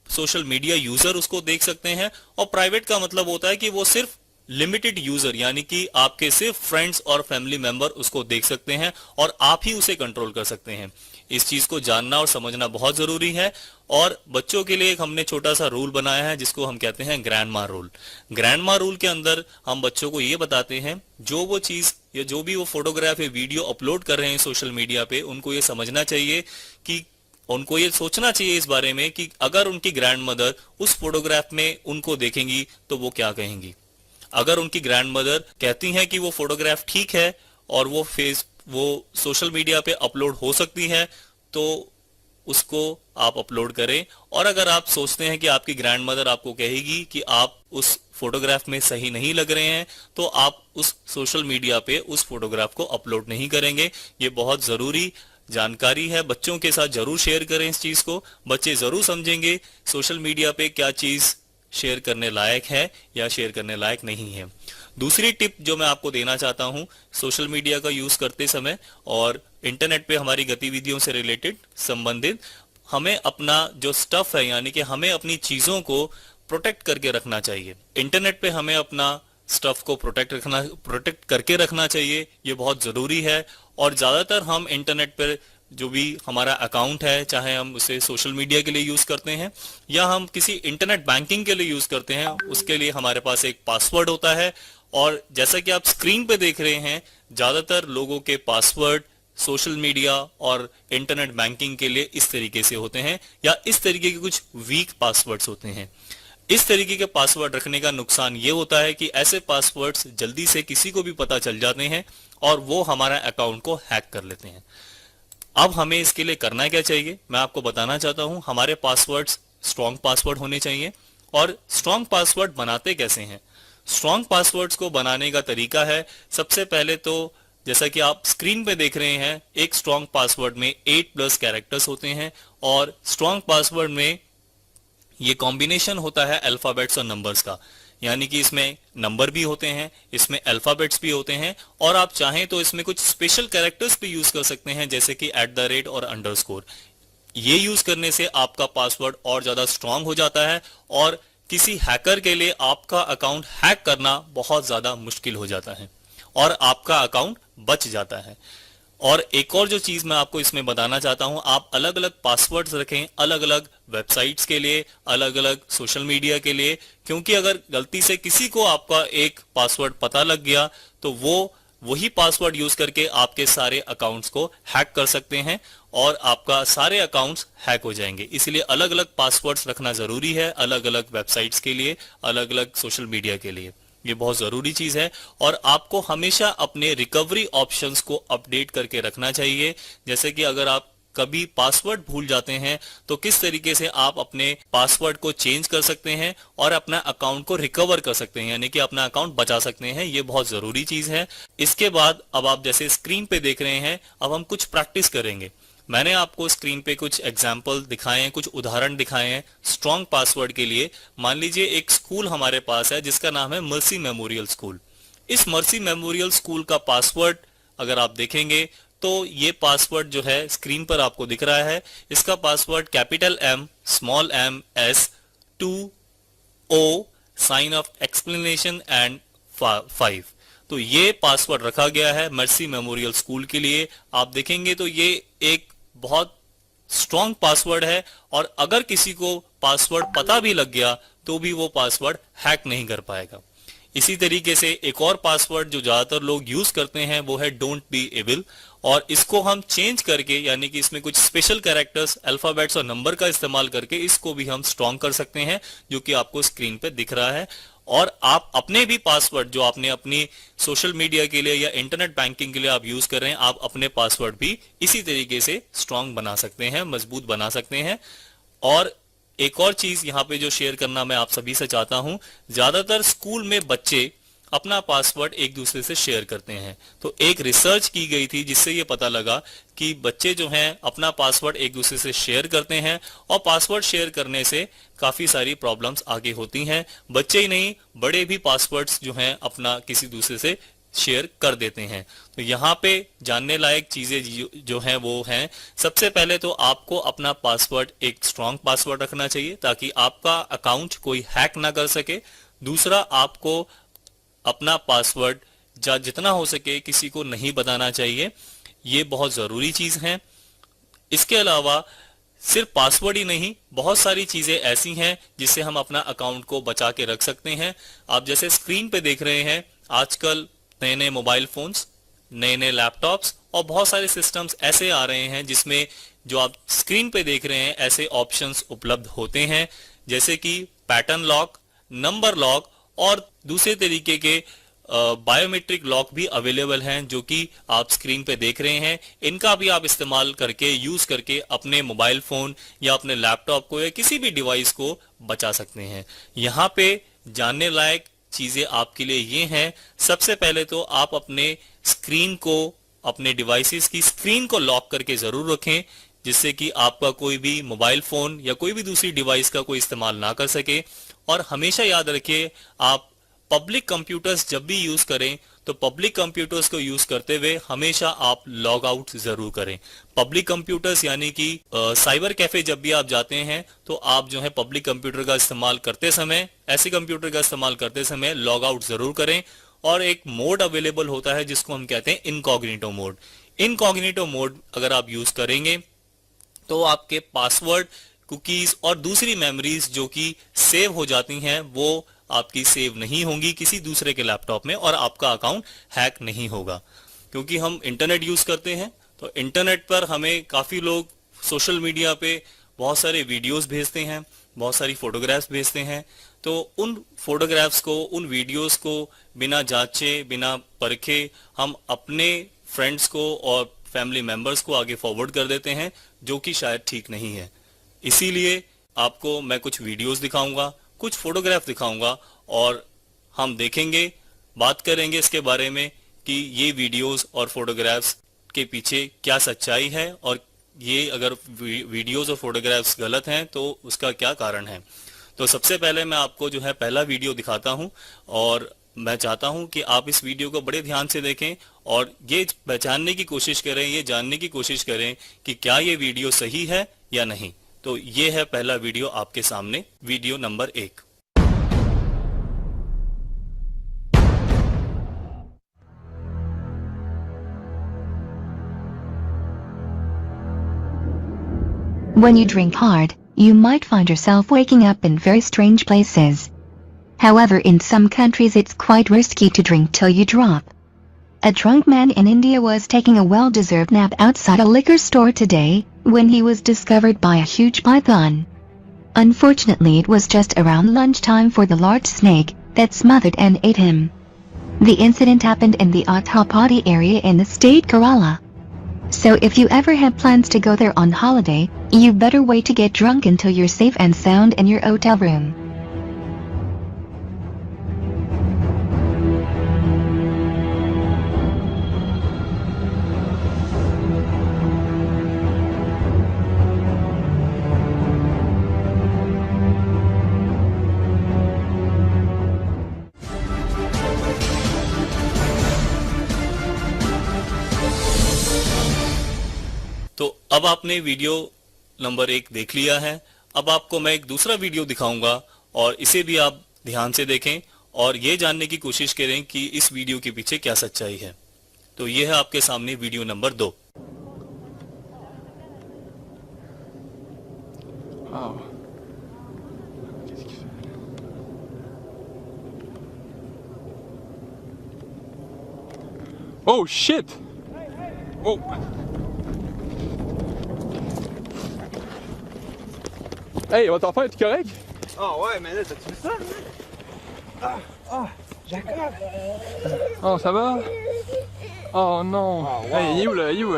सोशल मीडिया यूजर उसको देख सकते हैं, और प्राइवेट का मतलब होता है कि वो सिर्फ लिमिटेड यूजर, यानी कि आपके सिर्फ फ्रेंड्स और फैमिली मेंबर उसको देख सकते हैं और आप ही उसे कंट्रोल कर सकते हैं। इस चीज को जानना और समझना बहुत जरूरी है। और बच्चों के लिए एक हमने छोटा सा रूल बनाया है जिसको हम कहते हैं ग्रैंडमा रूल। ग्रैंडमा रूल के अंदर हम बच्चों को ये बताते हैं, जो वो चीज या जो भी वो फोटोग्राफ या वीडियो अपलोड कर रहे हैं सोशल मीडिया पे, उनको ये समझना चाहिए कि उनको ये सोचना चाहिए इस बारे में कि अगर उनकी ग्रैंड मदर उस फोटोग्राफ में उनको देखेंगी तो वो क्या कहेंगी। अगर उनकी ग्रैंड मदर कहती हैं कि वो फोटोग्राफ ठीक है और वो सोशल मीडिया पे अपलोड हो सकती है, तो उसको आप अपलोड करें। और अगर आप सोचते हैं कि आपकी ग्रैंड मदर आपको कहेगी कि आप उस फोटोग्राफ में सही नहीं लग रहे हैं, तो आप उस सोशल मीडिया पे उस फोटोग्राफ को अपलोड नहीं करेंगे। ये बहुत जरूरी जानकारी है, बच्चों के साथ जरूर शेयर करें इस चीज को। बच्चे जरूर समझेंगे सोशल मीडिया पे क्या चीज शेयर करने लायक है या शेयर करने लायक नहीं है। दूसरी टिप जो मैं आपको देना चाहता हूं सोशल मीडिया का यूज करते समय और इंटरनेट पे हमारी गतिविधियों से रिलेटेड संबंधित, हमें अपना जो स्टफ है, यानी कि हमें अपनी चीजों को प्रोटेक्ट करके रखना चाहिए। इंटरनेट पे हमें अपना स्टफ को प्रोटेक्ट करके रखना चाहिए, ये बहुत जरूरी है। और ज्यादातर हम इंटरनेट पर जो भी हमारा अकाउंट है, चाहे हम उसे सोशल मीडिया के लिए यूज करते हैं या हम किसी इंटरनेट बैंकिंग के लिए यूज करते हैं, उसके लिए हमारे पास एक पासवर्ड होता है। और जैसा कि आप स्क्रीन पे देख रहे हैं, ज्यादातर लोगों के पासवर्ड सोशल मीडिया और इंटरनेट बैंकिंग के लिए इस तरीके से होते हैं, या इस तरीके के कुछ वीक पासवर्ड्स होते हैं। इस तरीके के पासवर्ड रखने का नुकसान ये होता है कि ऐसे पासवर्ड्स जल्दी से किसी को भी पता चल जाते हैं और वो हमारा अकाउंट को हैक कर लेते हैं। अब हमें इसके लिए करना क्या चाहिए, मैं आपको बताना चाहता हूं। हमारे पासवर्ड्स स्ट्रॉन्ग पासवर्ड होने चाहिए। और स्ट्रॉन्ग पासवर्ड बनाते कैसे हैं? स्ट्रॉन्ग पासवर्ड्स को बनाने का तरीका है, सबसे पहले तो जैसा कि आप स्क्रीन पे देख रहे हैं, एक स्ट्रॉन्ग पासवर्ड में 8+ कैरेक्टर्स होते हैं और स्ट्रॉन्ग पासवर्ड में ये कॉम्बिनेशन होता है अल्फाबेट्स और नंबर्स का। यानी कि इसमें नंबर भी होते हैं, इसमें अल्फाबेट्स भी होते हैं, और आप चाहें तो इसमें कुछ स्पेशल कैरेक्टर्स भी यूज कर सकते हैं, जैसे कि @ और अंडरस्कोर। ये यूज करने से आपका पासवर्ड और ज्यादा स्ट्रांग हो जाता है और किसी हैकर के लिए आपका अकाउंट हैक करना बहुत ज्यादा मुश्किल हो जाता है और आपका अकाउंट बच जाता है। और एक और जो चीज मैं आपको इसमें बताना चाहता हूं, आप अलग अलग पासवर्ड्स रखें, अलग अलग वेबसाइट्स के लिए, अलग अलग सोशल मीडिया के लिए, क्योंकि अगर गलती से किसी को आपका एक पासवर्ड पता लग गया तो वो वही पासवर्ड यूज करके आपके सारे अकाउंट्स को हैक कर सकते हैं और आपका सारे अकाउंट्स हैक हो जाएंगे। इसलिए अलग अलग पासवर्ड्स रखना जरूरी है, अलग अलग वेबसाइट्स के लिए, अलग अलग सोशल मीडिया के लिए। ये बहुत जरूरी चीज है और आपको हमेशा अपने रिकवरी ऑप्शंस को अपडेट करके रखना चाहिए। जैसे कि अगर आप कभी पासवर्ड भूल जाते हैं तो किस तरीके से आप अपने पासवर्ड को चेंज कर सकते हैं और अपना अकाउंट को रिकवर कर सकते हैं, यानी कि अपना अकाउंट बचा सकते हैं। ये बहुत जरूरी चीज है। इसके बाद अब आप जैसे स्क्रीन पे देख रहे हैं, अब हम कुछ प्रैक्टिस करेंगे। मैंने आपको स्क्रीन पे कुछ एग्जाम्पल दिखाए हैं, कुछ उदाहरण दिखाए हैं स्ट्रॉन्ग पासवर्ड के लिए। मान लीजिए एक स्कूल हमारे पास है जिसका नाम है मर्सी मेमोरियल स्कूल। इस मर्सी मेमोरियल स्कूल का पासवर्ड अगर आप देखेंगे तो ये पासवर्ड जो है स्क्रीन पर आपको दिख रहा है। इसका password capital M small m S 2O sign of explanation and 5। तो ये पासवर्ड रखा गया है मर्सी मेमोरियल स्कूल के लिए। आप देखेंगे तो ये एक बहुत स्ट्रॉन्ग पासवर्ड है और अगर किसी को पासवर्ड पता भी लग गया तो भी वो पासवर्ड हैक नहीं कर पाएगा। इसी तरीके से एक और पासवर्ड जो ज्यादातर लोग यूज करते हैं वो है डोंट बी एविल, और इसको हम चेंज करके, यानी कि इसमें कुछ स्पेशल कैरेक्टर्स, अल्फाबेट्स और नंबर का इस्तेमाल करके इसको भी हम स्ट्रॉन्ग कर सकते हैं, जो कि आपको स्क्रीन पे दिख रहा है। और आप अपने भी पासवर्ड जो आपने अपनी सोशल मीडिया के लिए या इंटरनेट बैंकिंग के लिए आप यूज कर रहे हैं, आप अपने पासवर्ड भी इसी तरीके से स्ट्रॉन्ग बना सकते हैं, मजबूत बना सकते हैं। और एक और चीज यहाँ पे जो शेयर करना मैं आप सभी से चाहता हूं, ज्यादातर स्कूल में बच्चे अपना पासवर्ड एक दूसरे से शेयर करते हैं। तो एक रिसर्च की गई थी जिससे ये पता लगा कि बच्चे जो हैं अपना पासवर्ड एक दूसरे से शेयर करते हैं और पासवर्ड शेयर करने से काफी सारी प्रॉब्लम्स आगे होती हैं। बच्चे ही नहीं, बड़े भी पासवर्ड्स जो हैं अपना किसी दूसरे से शेयर कर देते हैं। तो यहाँ पे जानने लायक चीजें जो हैं वो हैं, सबसे पहले तो आपको अपना पासवर्ड एक स्ट्रॉन्ग पासवर्ड रखना चाहिए ताकि आपका अकाउंट कोई हैक ना कर सके। दूसरा, आपको अपना पासवर्ड जितना हो सके किसी को नहीं बताना चाहिए, ये बहुत जरूरी चीज है। इसके अलावा सिर्फ पासवर्ड ही नहीं, बहुत सारी चीजें ऐसी हैं जिससे हम अपना अकाउंट को बचा के रख सकते हैं। आप जैसे स्क्रीन पे देख रहे हैं, आजकल नए नए मोबाइल फोन्स, नए नए लैपटॉप्स और बहुत सारे सिस्टम्स ऐसे आ रहे हैं जिसमें जो आप स्क्रीन पे देख रहे हैं ऐसे ऑप्शंस उपलब्ध होते हैं, जैसे कि पैटर्न लॉक, नंबर लॉक और दूसरे तरीके के बायोमेट्रिक लॉक भी अवेलेबल हैं, जो कि आप स्क्रीन पे देख रहे हैं। इनका भी आप इस्तेमाल करके, यूज करके अपने मोबाइल फोन या अपने लैपटॉप को या किसी भी डिवाइस को बचा सकते हैं। यहाँ पे जानने लायक चीजें आपके लिए ये हैं, सबसे पहले तो आप अपने स्क्रीन को, अपने डिवाइसेस की स्क्रीन को लॉक करके जरूर रखें, जिससे कि आपका कोई भी मोबाइल फोन या कोई भी दूसरी डिवाइस का कोई इस्तेमाल ना कर सके। और हमेशा याद रखिए, आप पब्लिक कंप्यूटर्स जब भी यूज करें तो पब्लिक कंप्यूटर्स को यूज करते हुए हमेशा आप लॉग आउट जरूर करें। पब्लिक कंप्यूटर्स यानी कि साइबर कैफे जब भी आप जाते हैं तो आप जो है पब्लिक कंप्यूटर का इस्तेमाल करते समय, ऐसे कंप्यूटर का इस्तेमाल करते समय लॉग आउट जरूर करें। और एक मोड अवेलेबल होता है जिसको हम कहते हैं इनकॉग्निटो मोड। इनकॉग्निटो मोड अगर आप यूज करेंगे तो आपके पासवर्ड, कुकीज और दूसरी मेमोरीज जो कि सेव हो जाती हैं वो आपकी सेव नहीं होंगी किसी दूसरे के लैपटॉप में और आपका अकाउंट हैक नहीं होगा। क्योंकि हम इंटरनेट यूज करते हैं तो इंटरनेट पर हमें काफी लोग सोशल मीडिया पे बहुत सारे वीडियोस भेजते हैं, बहुत सारी फोटोग्राफ्स भेजते हैं। तो उन फोटोग्राफ्स को, उन वीडियोस को बिना जांचे, बिना परखे हम अपने फ्रेंड्स को और फैमिली मेंबर्स को आगे फॉरवर्ड कर देते हैं, जो कि शायद ठीक नहीं है। इसीलिए आपको मैं कुछ वीडियोस दिखाऊंगा, कुछ फोटोग्राफ दिखाऊंगा और हम देखेंगे, बात करेंगे इसके बारे में कि ये वीडियोस और फोटोग्राफ्स के पीछे क्या सच्चाई है और ये अगर वीडियोस और फोटोग्राफ्स गलत हैं तो उसका क्या कारण है। तो सबसे पहले मैं आपको जो है पहला वीडियो दिखाता हूं और मैं चाहता हूं कि आप इस वीडियो को बड़े ध्यान से देखें और ये पहचानने की कोशिश करें, ये जानने की कोशिश करें कि क्या ये वीडियो सही है या नहीं। तो ये है पहला वीडियो आपके सामने, video number 1। When you drink hard, you might find yourself waking up in very strange places. However, in some countries it's quite risky to drink till you drop. A drunk man in India was taking a well-deserved nap outside a liquor store today, when he was discovered by a huge python. Unfortunately, it was just around lunchtime for the large snake that smothered and ate him. The incident happened in the Uttarakhand area in the state Kerala. So if you ever have plans to go there on holiday, you better wait to get drunk until you're safe and sound in your hotel room. तो अब आपने वीडियो नंबर 1 देख लिया है। अब आपको मैं एक दूसरा वीडियो दिखाऊंगा और इसे भी आप ध्यान से देखें और ये जानने की कोशिश करें कि इस वीडियो के पीछे क्या सच्चाई है। तो ये है आपके सामने video number 2। Oh shit! Oh! Hey, votre enfant est correct? Ah ouais, mais là, t'as-tu vu ça? Jacob! Oh, ça va? Oh non! Oh, wow. Hey, il est où là? Il est où?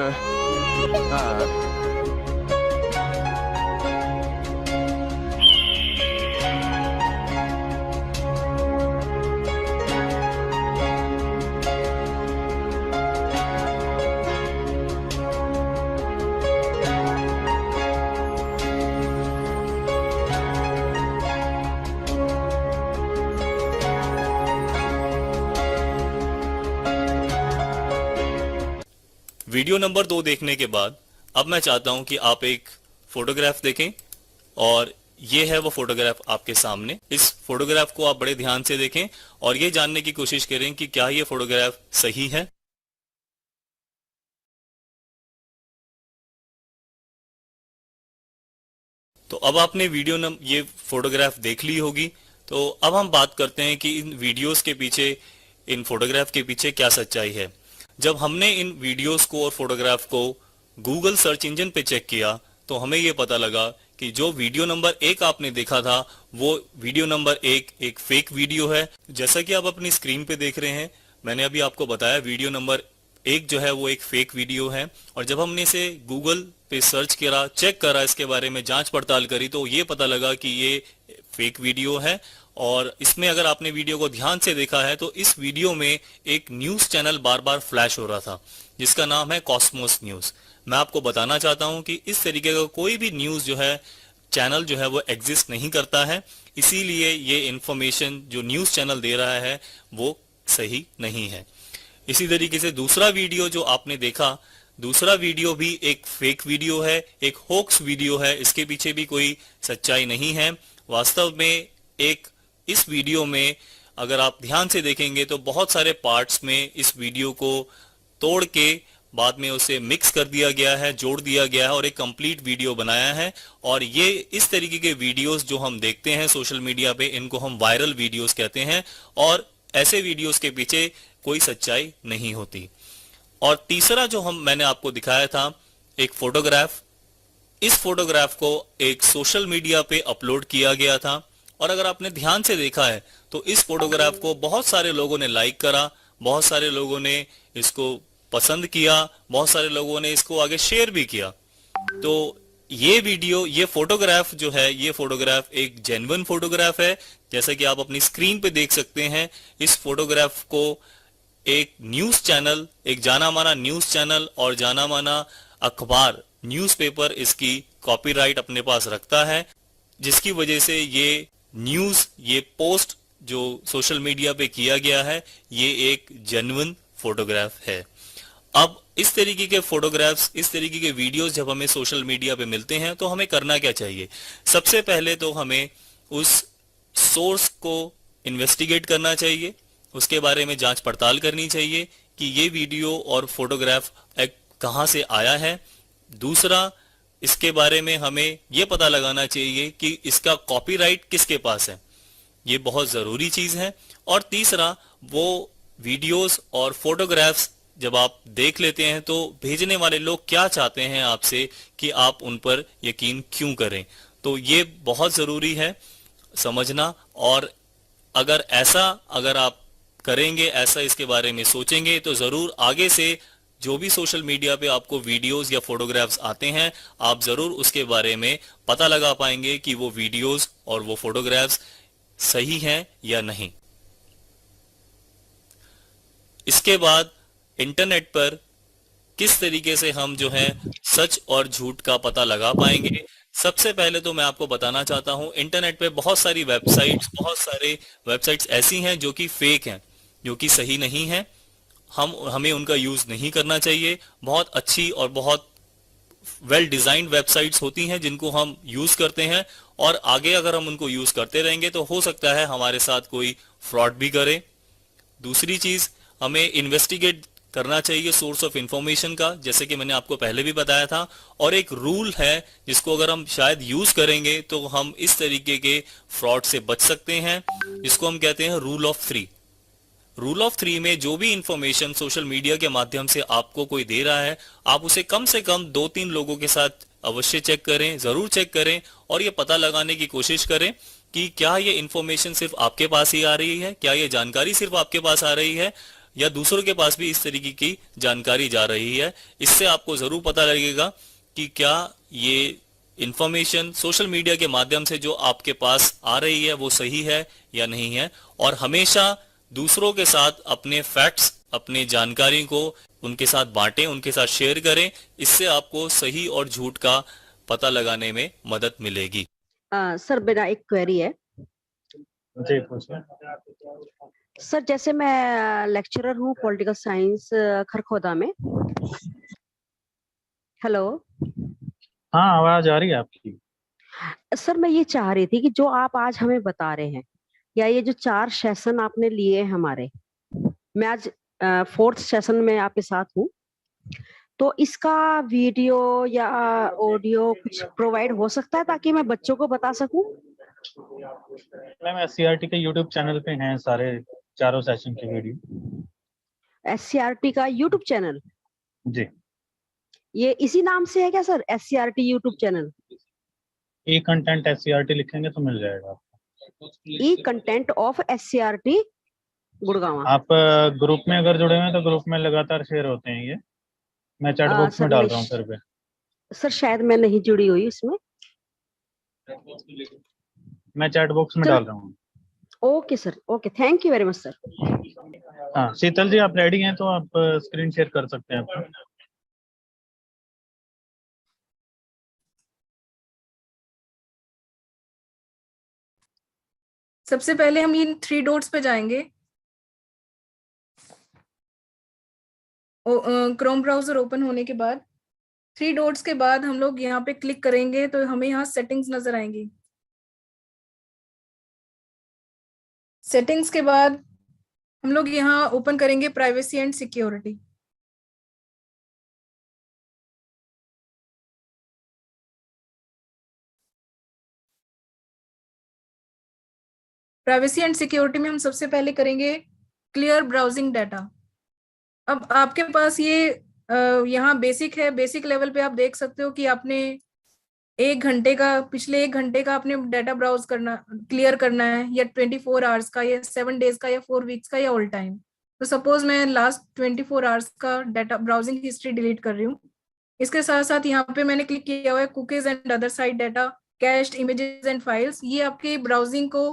Video number 2 देखने के बाद अब मैं चाहता हूं कि आप एक फोटोग्राफ देखें और ये है वो फोटोग्राफ आपके सामने। इस फोटोग्राफ को आप बड़े ध्यान से देखें और ये जानने की कोशिश करें कि क्या ये फोटोग्राफ सही है। तो अब आपने ये फोटोग्राफ देख ली होगी। तो अब हम बात करते हैं कि इन वीडियोस के पीछे, इन फोटोग्राफ के पीछे क्या सच्चाई है। जब हमने इन वीडियोस को और फोटोग्राफ को गूगल सर्च इंजन पे चेक किया तो हमें यह पता लगा कि जो वीडियो नंबर 1 आपने देखा था वो वीडियो नंबर 1 एक फेक वीडियो है। जैसा कि आप अपनी स्क्रीन पे देख रहे हैं, मैंने अभी आपको बताया वीडियो नंबर 1 जो है वो एक फेक वीडियो है। और जब हमने इसे गूगल पे सर्च करा, चेक करा, इसके बारे में जांच पड़ताल करी तो ये पता लगा कि ये फेक वीडियो है। और इसमें अगर आपने वीडियो को ध्यान से देखा है तो इस वीडियो में एक न्यूज चैनल बार बार फ्लैश हो रहा था जिसका नाम है कॉस्मोस न्यूज। मैं आपको बताना चाहता हूं कि इस तरीके का कोई भी न्यूज जो है चैनल जो है वो एग्जिस्ट नहीं करता है, इसीलिए ये इंफॉर्मेशन जो न्यूज चैनल दे रहा है वो सही नहीं है। इसी तरीके से दूसरा वीडियो जो आपने देखा, दूसरा वीडियो भी एक फेक वीडियो है, एक होक्स वीडियो है। इसके पीछे भी कोई सच्चाई नहीं है। वास्तव में इस वीडियो में अगर आप ध्यान से देखेंगे तो बहुत सारे पार्ट्स में इस वीडियो को तोड़ के बाद में उसे मिक्स कर दिया गया है, जोड़ दिया गया है और एक कंप्लीट वीडियो बनाया है। और ये इस तरीके के वीडियोस जो हम देखते हैं सोशल मीडिया पे, इनको हम वायरल वीडियोस कहते हैं और ऐसे वीडियोस के पीछे कोई सच्चाई नहीं होती। और तीसरा जो मैंने आपको दिखाया था एक फोटोग्राफ, इस फोटोग्राफ को एक सोशल मीडिया पे अपलोड किया गया था और अगर आपने ध्यान से देखा है तो इस फोटोग्राफ को बहुत सारे लोगों ने लाइक करा, बहुत सारे लोगों ने इसको पसंद किया, बहुत सारे लोगों ने इसको आगे शेयर भी किया। तो ये फोटोग्राफ जो है, ये फोटोग्राफ एक जेन्युइन फोटोग्राफ है। जैसा कि आप अपनी स्क्रीन पे देख सकते हैं, इस फोटोग्राफ को एक न्यूज चैनल, एक जाना माना न्यूज चैनल और जाना माना अखबार, न्यूज़पेपर इसकी कॉपीराइट अपने पास रखता है, जिसकी वजह से ये न्यूज़, ये पोस्ट जो सोशल मीडिया पे किया गया है, ये एक जेन्युइन फोटोग्राफ है। अब इस तरीके के फोटोग्राफ्स, इस तरीके के वीडियोस जब हमें सोशल मीडिया पे मिलते हैं तो हमें करना क्या चाहिए? सबसे पहले तो हमें उस सोर्स को इन्वेस्टिगेट करना चाहिए, उसके बारे में जांच पड़ताल करनी चाहिए कि ये वीडियो और फोटोग्राफ कहाँ से आया है। दूसरा, इसके बारे में हमें ये पता लगाना चाहिए कि इसका कॉपीराइट किसके पास है, ये बहुत जरूरी चीज है। और तीसरा, वो वीडियोस और फोटोग्राफ्स जब आप देख लेते हैं तो भेजने वाले लोग क्या चाहते हैं आपसे कि आप उन पर यकीन क्यों करें, तो ये बहुत जरूरी है समझना। और अगर आप करेंगे, ऐसा इसके बारे में सोचेंगे, तो जरूर आगे से जो भी सोशल मीडिया पे आपको वीडियोस या फोटोग्राफ्स आते हैं, आप जरूर उसके बारे में पता लगा पाएंगे कि वो वीडियोस और वो फोटोग्राफ्स सही हैं या नहीं। इसके बाद इंटरनेट पर किस तरीके से हम जो है सच और झूठ का पता लगा पाएंगे? सबसे पहले तो मैं आपको बताना चाहता हूं, इंटरनेट पे बहुत सारे वेबसाइट्स ऐसी हैं जो कि फेक हैं, जो कि सही नहीं है। हमें उनका यूज नहीं करना चाहिए। बहुत अच्छी और बहुत वेल डिजाइंड वेबसाइट्स होती हैं जिनको हम यूज करते हैं, और आगे अगर हम उनको यूज करते रहेंगे तो हो सकता है हमारे साथ कोई फ्रॉड भी करे। दूसरी चीज, हमें इन्वेस्टिगेट करना चाहिए सोर्स ऑफ इंफॉर्मेशन का, जैसे कि मैंने आपको पहले भी बताया था। और एक रूल है जिसको अगर हम शायद यूज करेंगे तो हम इस तरीके के फ्रॉड से बच सकते हैं, जिसको हम कहते हैं रूल ऑफ 3। रूल ऑफ 3 में जो भी इंफॉर्मेशन सोशल मीडिया के माध्यम से आपको कोई दे रहा है, आप उसे कम से कम 2-3 लोगों के साथ अवश्य चेक करें, जरूर चेक करें, और ये पता लगाने की कोशिश करें कि क्या ये इंफॉर्मेशन सिर्फ आपके पास ही आ रही है, क्या ये जानकारी सिर्फ आपके पास आ रही है, या दूसरों के पास भी इस तरीके की जानकारी जा रही है। इससे आपको जरूर पता लगेगा कि क्या ये इंफॉर्मेशन सोशल मीडिया के माध्यम से जो आपके पास आ रही है वो सही है या नहीं है। और हमेशा दूसरों के साथ अपने फैक्ट्स, अपने जानकारी को उनके साथ बांटें, उनके साथ शेयर करें। इससे आपको सही और झूठ का पता लगाने में मदद मिलेगी। सर, मेरा एक क्वेरी है। जी पूछिए। सर, जैसे मैं लेक्चरर हूँ पॉलिटिकल साइंस खरखोदा में। हेलो। हाँ, आवाज आ रही है आपकी। सर, मैं ये चाह रही थी कि जो आप आज हमें बता रहे हैं, या ये जो 4 सेशन आपने लिए हैं हमारे, मैं आज 4th सेशन में आपके साथ हूँ, तो इसका वीडियो या ऑडियो कुछ प्रोवाइड हो सकता है ताकि मैं बच्चों को बता सकूं? मैम, SCRT के YouTube चैनल पे हैं सारे चारों सेशन के वीडियो। SCRT का यूट्यूब चैनल? जी। ये इसी नाम से है क्या सर, SCRT यूट्यूब चैनल? ई कंटेंट SCRT लिखेंगे तो मिल जाएगा। ई कंटेंट ऑफ SCRT गुड़गांव। आप ग्रुप में अगर जुड़े हुए हैं तो ग्रुप में लगातार शेयर होते हैं ये। मैं चैट बॉक्स में डाल रहा हूँ फिर भी। सर, शायद मैं नहीं जुड़ी हुई इसमें। मैं चैट बॉक्स में डाल रहा हूँ। Okay sir, okay, thank you very much sir. हाँ, शीतल जी, आप रेडी हैं तो आप स्क्रीन शेयर कर सकते हैं अपना। सबसे पहले हम इन 3 डॉट्स पे जाएंगे। क्रोम ब्राउजर ओपन होने के बाद 3 डॉट्स के बाद हम लोग यहाँ पे क्लिक करेंगे तो हमें यहाँ सेटिंग्स नजर आएंगी। सेटिंग्स के बाद हम लोग यहाँ ओपन करेंगे privacy and security. Privacy and security में हम सबसे पहले करेंगे क्लियर ब्राउजिंग डाटा। अब आपके पास ये यहाँ बेसिक है, बेसिक लेवल पे आप देख सकते हो कि आपने पिछले 1 घंटे का आपने डाटा ब्राउज करना, क्लियर करना है, या 24 आवर्स का, या 7 डेज का, या 4 वीक्स का, या ऑल टाइम। तो सपोज मैं लास्ट 24 आवर्स का डाटा ब्राउजिंग हिस्ट्री डिलीट कर रही हूँ। इसके साथ साथ यहाँ पे मैंने क्लिक किया हुआ है cookies and other site data, cached images and files. ये आपके ब्राउजिंग को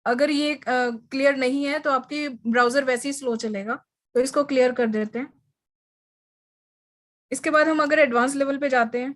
अगर ये क्लियर नहीं है तो आपकी ब्राउजर वैसे ही स्लो चलेगा, तो इसको क्लियर कर देते हैं। इसके बाद हम अगर एडवांस लेवल पे जाते हैं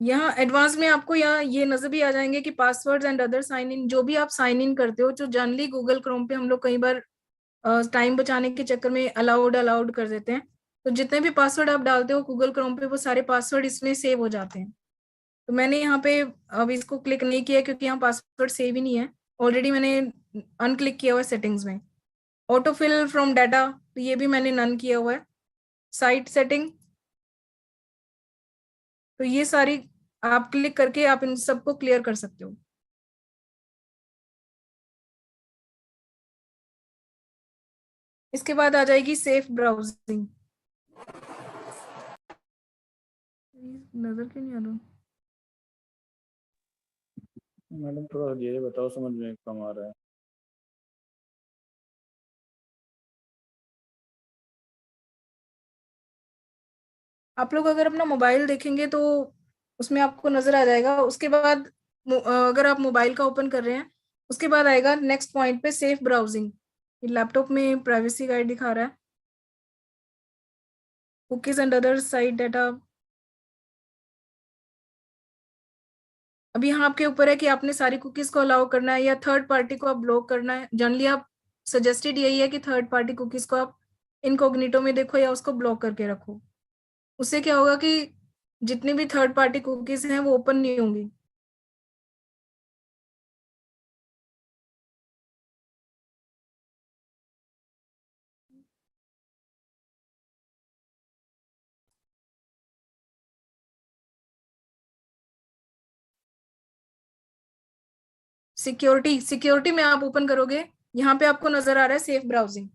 यहाँ एडवांस में आपको यहाँ ये नजर भी आ जाएंगे कि passwords and other sign in, जो भी आप साइन इन करते हो, जो जनरली गूगल क्रोम पे हम लोग कई बार टाइम बचाने के चक्कर में अलाउड अलाउड कर देते हैं, तो जितने भी पासवर्ड आप डालते हो गूगल क्रोम पे वो सारे पासवर्ड इसमें सेव हो जाते हैं। तो मैंने यहाँ पे अब इसको क्लिक नहीं किया क्योंकि यहाँ पासवर्ड सेव ही नहीं है, ऑलरेडी मैंने अनक्लिक किया हुआ है सेटिंग्स में। ऑटो फिल फ्रॉम डाटा, तो ये भी मैंने नन किया हुआ है। साइट सेटिंग, तो ये सारी आप क्लिक करके आप इन सबको क्लियर कर सकते हो। इसके बाद आ जाएगी सेफ ब्राउजिंग। नजर क्यों नहीं आ रहा? मैडम थोड़ा धीरे बताओ, समझ में कम आ रहा है। आप लोग अगर अपना मोबाइल देखेंगे तो उसमें आपको नजर आ जाएगा। उसके बाद अगर आप मोबाइल का ओपन कर रहे हैं, उसके बाद आएगा नेक्स्ट पॉइंट पे सेफ ब्राउजिंग। लैपटॉप में प्राइवेसी गाइड दिखा रहा है, cookies and other site data. अभी यहाँ आपके ऊपर है कि आपने सारी कुकीज को अलाउ करना है या थर्ड पार्टी को आप ब्लॉक करना है। जनरली आप सजेस्टेड यही है कि थर्ड पार्टी कुकीज को आप इनकॉग्निटो में देखो या उसको ब्लॉक करके रखो। उससे क्या होगा कि जितनी भी थर्ड पार्टी कुकीज हैं वो ओपन नहीं होंगी। सिक्योरिटी में आप ओपन करोगे, यहाँ पे आपको नजर आ रहा है सेफ ब्राउजिंग।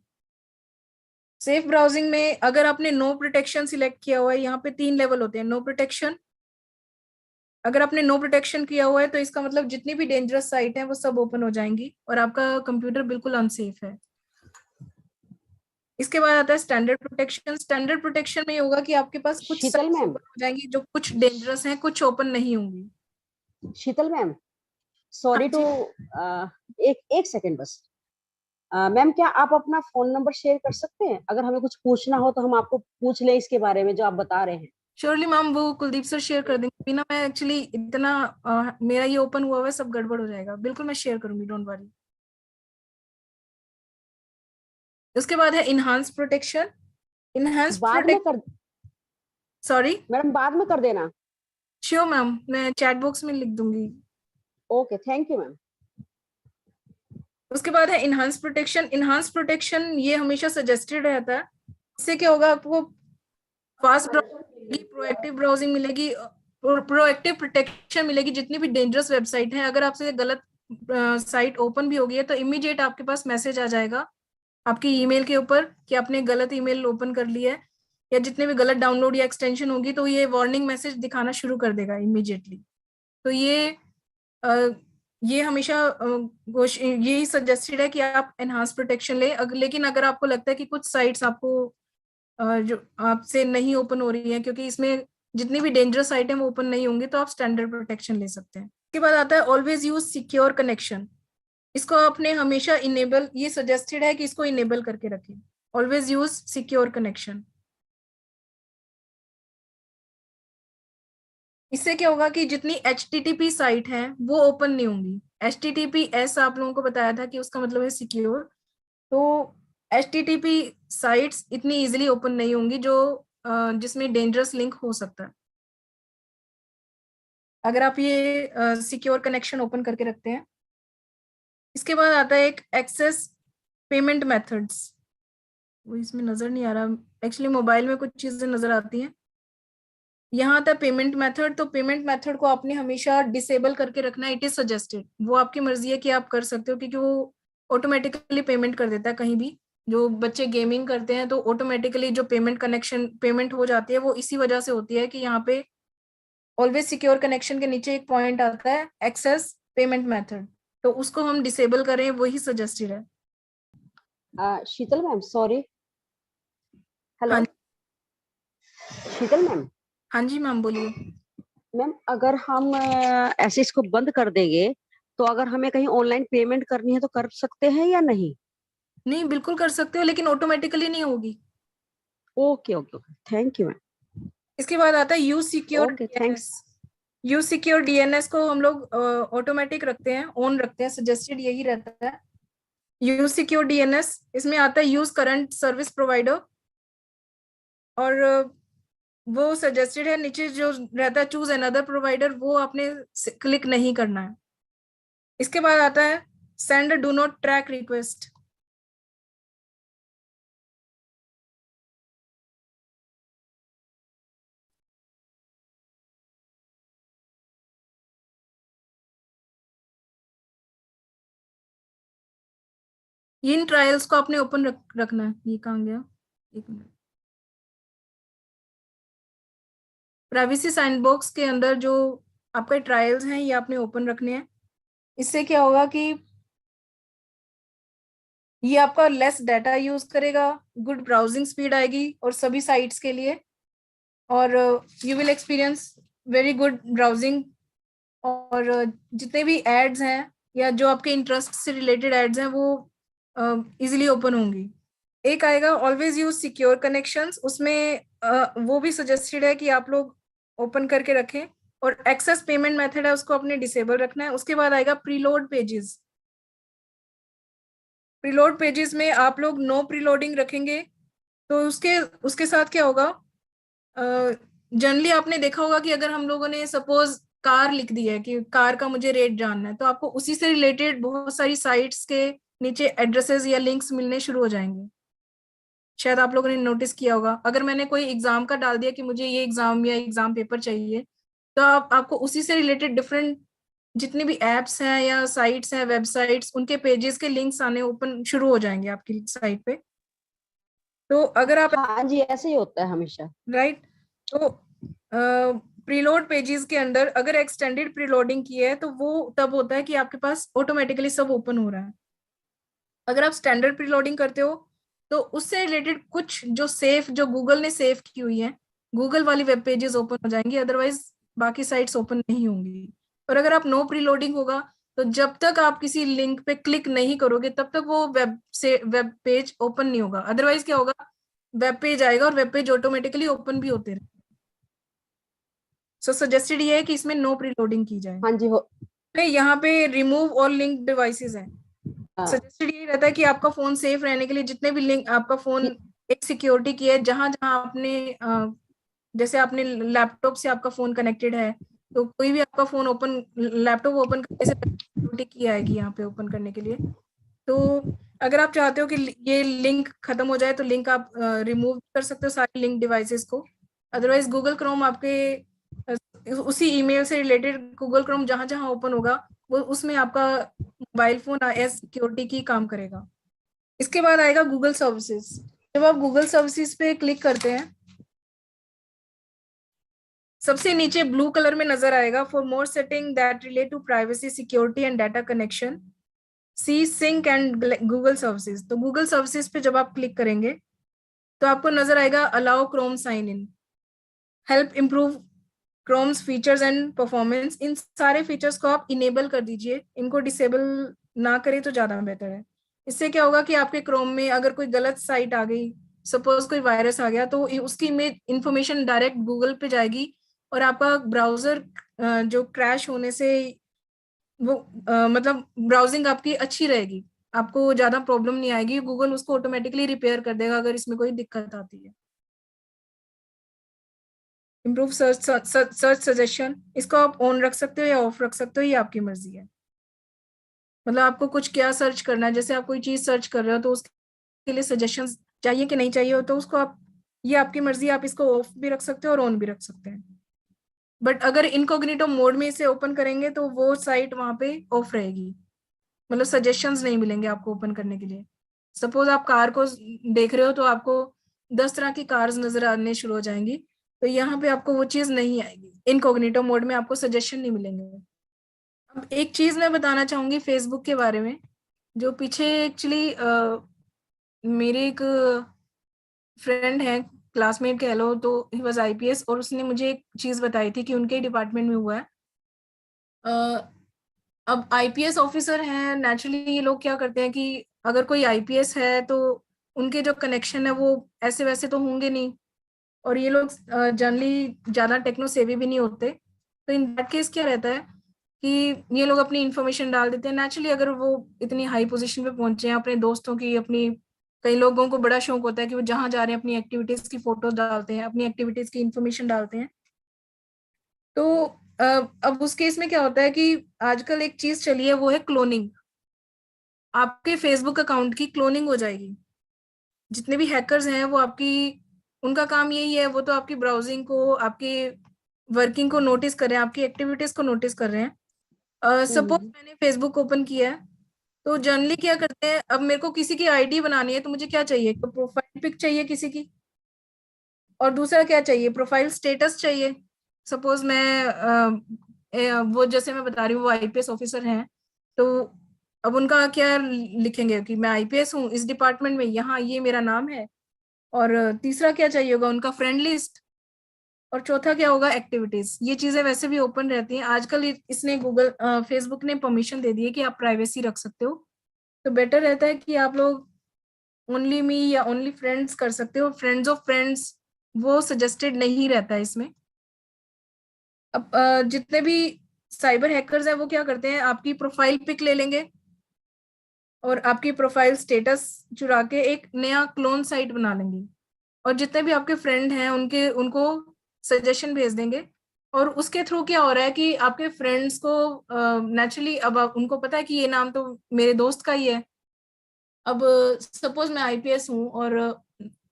सेफ ब्राउजिंग में अगर आपने नो प्रोटेक्शन सिलेक्ट किया हुआ है, यहाँ पे 3 लेवल होते हैं। नो प्रोटेक्शन, अगर आपने नो प्रोटेक्शन किया हुआ है तो इसका मतलब जितनी भी डेंजरस साइट है वो सब ओपन हो जाएंगी और आपका कंप्यूटर बिल्कुल अनसेफ है। इसके बाद आता है स्टैंडर्ड प्रोटेक्शन। स्टैंडर्ड प्रोटेक्शन में ये होगा कि आपके पास कुछ शीतल साइट्स मैम, ओपन हो जाएंगी जो कुछ डेंजरस हैं, कुछ ओपन नहीं होंगी। शीतल मैम, सॉरी टू एक सेकंड बस। मैम क्या आप अपना फोन नंबर शेयर कर सकते हैं? अगर हमें कुछ पूछना हो तो हम आपको पूछ लें इसके बारे में जो आप बता रहे हैं। श्योरली मैम, वो कुलदीप सर शेयर कर देंगे। बिना मैं एक्चुअली इतना मेरा ये ओपन हुआ है, सब गड़बड़ हो जाएगा। बिल्कुल मैं शेयर करूंगी, डोंट वरी। उसके बाद है इनहांस प्रोटेक्शन। इनहांस बाद में कर, सॉरी मैडम बाद में कर देना। श्योर मैम, मैं चैट बॉक्स में लिख दूंगी। Okay, thank you ma'am. उसके बाद है इनहांस प्रोटेक्शन। इनहांस प्रोटेक्शन ये हमेशा सजेस्टेड रहता है। इससे क्या होगा, आपको फास्ट ब्राउजिंग, प्रोएक्टिव ब्राउजिंग मिलेगी, प्रोएक्टिव प्रोटेक्शन मिलेगी। जितनी भी डेंजरस वेबसाइट है, अगर आपसे गलत साइट ओपन भी होगी है तो इमीडिएट आपके पास मैसेज आ जाएगा आपकी ईमेल के ऊपर कि आपने गलत ईमेल ओपन कर लिया है, या जितने भी गलत डाउनलोड या एक्सटेंशन होगी तो ये वार्निंग मैसेज दिखाना शुरू कर देगा इमीडिएटली। तो ये हमेशा यही सजेस्टेड है कि आप एनहांस प्रोटेक्शन ले। लेकिन अगर आपको लगता है कि कुछ साइट्स आपको जो आपसे नहीं ओपन हो रही है क्योंकि इसमें जितनी भी डेंजरस साइट है वो ओपन नहीं होंगी, तो आप स्टैंडर्ड प्रोटेक्शन ले सकते हैं। इसके बाद आता है ऑलवेज यूज सिक्योर कनेक्शन। इसको आपने हमेशा इनेबल, ये सजेस्टेड है कि इसको इनेबल करके रखें। Always use secure connection. इससे क्या होगा कि जितनी HTTP साइट है वो ओपन नहीं होंगी। HTTPS आप लोगों को बताया था कि उसका मतलब है सिक्योर। तो HTTP साइट्स इतनी इजीली ओपन नहीं होंगी जो जिसमें डेंजरस लिंक हो सकता है, अगर आप ये सिक्योर कनेक्शन ओपन करके रखते हैं। इसके बाद आता है एक एक्सेस पेमेंट मेथड्स। वो इसमें नजर नहीं आ रहा, एक्चुअली मोबाइल में कुछ चीजें नजर आती हैं। यहाँ आता है पेमेंट मेथड। तो पेमेंट मेथड को आपने हमेशा डिसेबल करके रखना है। इट इज सजेस्टेड, वो आपकी मर्जी है कि आप कर सकते हो, क्योंकि वो ऑटोमेटिकली पेमेंट कर देता है। कहीं भी जो बच्चे गेमिंग करते हैं तो ऑटोमेटिकली जो पेमेंट हो जाती है वो इसी वजह से होती है कि यहाँ पे ऑलवेज सिक्योर कनेक्शन के नीचे एक पॉइंट आता है एक्सेस पेमेंट मेथड, तो उसको हम डिसेबल करें, वही सजेस्टेड है। शीतल मैम, सॉरी, हेलो हाँ शीतल मैम। हाँ जी मैम, बोलिए। मैम अगर हम ऐसे इसको बंद कर देंगे तो अगर हमें कहीं ऑनलाइन पेमेंट करनी है तो कर सकते हैं या नहीं? नहीं, बिल्कुल कर सकते हो, लेकिन ऑटोमेटिकली नहीं होगी। Okay okay okay, thank you ma'am. इसके बाद आता है use secure okay, thanks. Use secure DNS को हम लोग ऑटोमेटिक रखते हैं, ऑन रखते हैं, सजेस्टेड यही रहता है। यूज सिक्योर डीएनएस इसमें आता है यूज करंट सर्विस प्रोवाइडर, और वो सजेस्टेड है। नीचे जो रहता है चूज अनदर प्रोवाइडर, वो आपने क्लिक नहीं करना है। इसके बाद आता है send do not track request. In trials को आपने ओपन रखना है। ये कहाँ गया, एक मिनट। प्राइवेसी सैंडबॉक्स के अंदर जो आपके ट्रायल्स हैं ये आपने ओपन रखने हैं। इससे क्या होगा कि ये आपका लेस डाटा यूज करेगा, गुड ब्राउजिंग स्पीड आएगी और सभी साइट्स के लिए, और you will experience very good browsing. और जितने भी एड्स हैं या जो आपके इंटरेस्ट से रिलेटेड एड्स हैं वो इजीली ओपन होंगी। एक आएगा ऑलवेज यूज सिक्योर कनेक्शंस, उसमें वो भी सजेस्टेड है कि आप लोग ओपन करके रखें, और एक्सेस पेमेंट मेथड है उसको आपने डिसेबल रखना है। उसके बाद आएगा प्रीलोड पेजेस। प्रीलोड पेजेस में आप लोग नो प्रीलोडिंग रखेंगे तो उसके साथ क्या होगा, जनरली आपने देखा होगा कि अगर हम लोगों ने सपोज कार लिख दी है कि कार का मुझे रेट जानना है, तो आपको उसी से रिलेटेड बहुत सारी साइट्स के नीचे एड्रेसेस या लिंक्स मिलने शुरू हो जाएंगे। शायद आप लोगों ने नोटिस किया होगा, अगर मैंने कोई एग्जाम का डाल दिया कि मुझे ये एग्जाम या एग्जाम पेपर चाहिए, तो आपको उसी से रिलेटेड डिफरेंट जितनी भी एप्स हैं या साइट्स हैं, वेबसाइट्स, उनके पेजेस के लिंक्स आने ओपन शुरू हो जाएंगे आपकी साइट पे। तो अगर आप, हाँ जी, ऐसे ही होता है हमेशा, राइट। तो प्रीलोड पेजेस के अंदर अगर एक्सटेंडेड प्रीलोडिंग की है तो वो तब होता है कि आपके पास ऑटोमेटिकली सब ओपन हो रहा है। अगर आप स्टैंडर्ड प्रीलोडिंग करते हो तो उससे रिलेटेड कुछ जो सेफ, जो गूगल ने सेव की हुई है, गूगल वाली वेब पेजेस ओपन हो जाएंगी, अदरवाइज बाकी साइट्स ओपन नहीं होंगी। और अगर आप नो प्रीलोडिंग होगा तो जब तक आप किसी लिंक पे क्लिक नहीं करोगे तब तक वो वेब पेज ओपन नहीं होगा। अदरवाइज क्या होगा, वेब पेज आएगा और वेब पेज ऑटोमेटिकली ओपन भी होते रहे। सो सजेस्टेड ये है कि इसमें नो प्रीलोडिंग की जाए। हाँ जी हो। यहाँ पे रिमूव ऑल लिंक डिवाइसेस है। हाँ। सजेस्टेड यही रहता है कि आपका फोन सेफ रहने के लिए जितने भी लिंक, आपका फोन एक सिक्योरिटी की है, जहां जहां आपने जैसे आपने लैपटॉप से आपका फोन कनेक्टेड है तो कोई भी आपका फोन ओपन, लैपटॉप ओपन करने से सिक्योरिटी की आएगी यहाँ पे ओपन करने के लिए। तो अगर आप चाहते हो कि ये लिंक खत्म हो जाए तो लिंक आप रिमूव कर सकते हो सारे लिंक डिवाइसेस को। अदरवाइज गूगल क्रोम आपके उसी ईमेल से रिलेटेड गूगल क्रोम जहां जहां ओपन होगा वो उसमें आपका मोबाइल फोन एज सिक्योरिटी की काम करेगा। इसके बाद आएगा गूगल सर्विसेज। जब आप गूगल सर्विसेज पे क्लिक करते हैं, सबसे नीचे ब्लू कलर में नजर आएगा for more setting that relate to privacy, security and data connection, see sync and Google services. तो गूगल सर्विसेज पे जब आप क्लिक करेंगे तो आपको नजर आएगा allow Chrome sign in, help improve Chrome's features and performance. इन सारे फीचर्स को आप इनेबल कर दीजिए, इनको डिसेबल ना करें तो ज्यादा बेहतर है। इससे क्या होगा कि आपके क्रोम में अगर कोई गलत साइट आ गई, सपोज कोई वायरस आ गया, तो उसकी इंफॉर्मेशन डायरेक्ट गूगल पे जाएगी और आपका ब्राउजर जो क्रैश होने से वो मतलब ब्राउजिंग आपकी अच्छी रहेगी, आपको ज्यादा प्रॉब्लम नहीं आएगी। गूगल उसको ऑटोमेटिकली रिपेयर कर देगा अगर इसमें कोई दिक्कत आती है। इम्प्रूव सर्च सजेशन, इसको आप ऑन रख सकते हो या ऑफ रख सकते हो, ये आपकी मर्जी है। मतलब आपको कुछ क्या सर्च करना है, जैसे आप कोई चीज सर्च कर रहे हो तो उसके लिए सजेशंस चाहिए कि नहीं चाहिए हो, तो उसको आप, ये आपकी मर्जी, आप इसको ऑफ भी रख सकते हो और ऑन भी रख सकते हैं। बट अगर इनकॉग्निटो मोड में इसे ओपन करेंगे तो वो साइट वहां पे ऑफ रहेगी, मतलब सजेशंस नहीं मिलेंगे आपको ओपन करने के लिए। सपोज आप कार को देख रहे हो तो आपको 10 तरह की कार्स नजर आने शुरू हो जाएंगी, तो यहाँ पे आपको वो चीज नहीं आएगी, इनकॉग्निटो मोड में आपको सजेशन नहीं मिलेंगे। अब एक चीज मैं बताना चाहूंगी फेसबुक के बारे में, जो पीछे एक्चुअली मेरे एक फ्रेंड है, क्लासमेट कह लो, तो ही वाज आईपीएस, और उसने मुझे एक चीज बताई थी कि उनके डिपार्टमेंट में हुआ है। अब आईपीएस ऑफिसर हैं, नेचुरली ये लोग क्या करते हैं कि अगर कोई आईपीएस है तो उनके जो कनेक्शन है वो ऐसे वैसे तो होंगे नहीं, और ये लोग जनरली ज्यादा टेक्नो सेवी भी नहीं होते, तो इन दैट केस क्या रहता है कि ये लोग अपनी इंफॉर्मेशन डाल देते हैं। नेचुरली अगर वो इतनी हाई पोजीशन पे पहुंचे हैं, अपने दोस्तों की, अपनी, कई लोगों को बड़ा शौक होता है कि वो जहां जा रहे हैं अपनी एक्टिविटीज की फोटो डालते हैं, अपनी एक्टिविटीज की इंफॉर्मेशन डालते हैं। तो अब उस केस में क्या होता है कि आजकल एक चीज चली है, वो है क्लोनिंग। आपके फेसबुक अकाउंट की क्लोनिंग हो जाएगी। जितने भी हैकर्स हैं वो आपकी, उनका काम यही है, वो तो आपकी ब्राउजिंग को, आपकी वर्किंग को नोटिस कर रहे हैं, आपकी एक्टिविटीज को नोटिस कर रहे हैं। सपोज मैंने फेसबुक ओपन किया है, तो जनरली क्या करते हैं, अब मेरे को किसी की आईडी बनानी है तो मुझे क्या चाहिए, तो प्रोफाइल पिक चाहिए किसी की, और दूसरा क्या चाहिए, प्रोफाइल स्टेटस चाहिए। सपोज मैं वो जैसे मैं बता रही हूँ वो आईपीएस ऑफिसर हैं, तो अब उनका क्या लिखेंगे कि मैं आईपीएस हूँ इस डिपार्टमेंट में, यहाँ ये मेरा नाम है। और तीसरा क्या चाहिए होगा, उनका फ्रेंड लिस्ट। और चौथा क्या होगा, एक्टिविटीज। ये चीजें वैसे भी ओपन रहती हैं आजकल। इसने गूगल फेसबुक ने परमिशन दे दी है कि आप प्राइवेसी रख सकते हो। तो बेटर रहता है कि आप लोग ओनली मी या ओनली फ्रेंड्स कर सकते हो। फ्रेंड्स ऑफ फ्रेंड्स वो सजेस्टेड नहीं रहता है इसमें। अब जितने भी साइबर हैकर्स हैं वो क्या करते हैं, आपकी प्रोफाइल पिक ले लेंगे और आपकी प्रोफाइल स्टेटस चुरा के एक नया क्लोन साइट बना लेंगे, और जितने भी आपके फ्रेंड हैं उनको सजेशन भेज देंगे। और उसके थ्रू क्या हो रहा है कि आपके फ्रेंड्स को नेचुरली अब उनको पता है कि ये नाम तो मेरे दोस्त का ही है। अब सपोज मैं आईपीएस हूँ और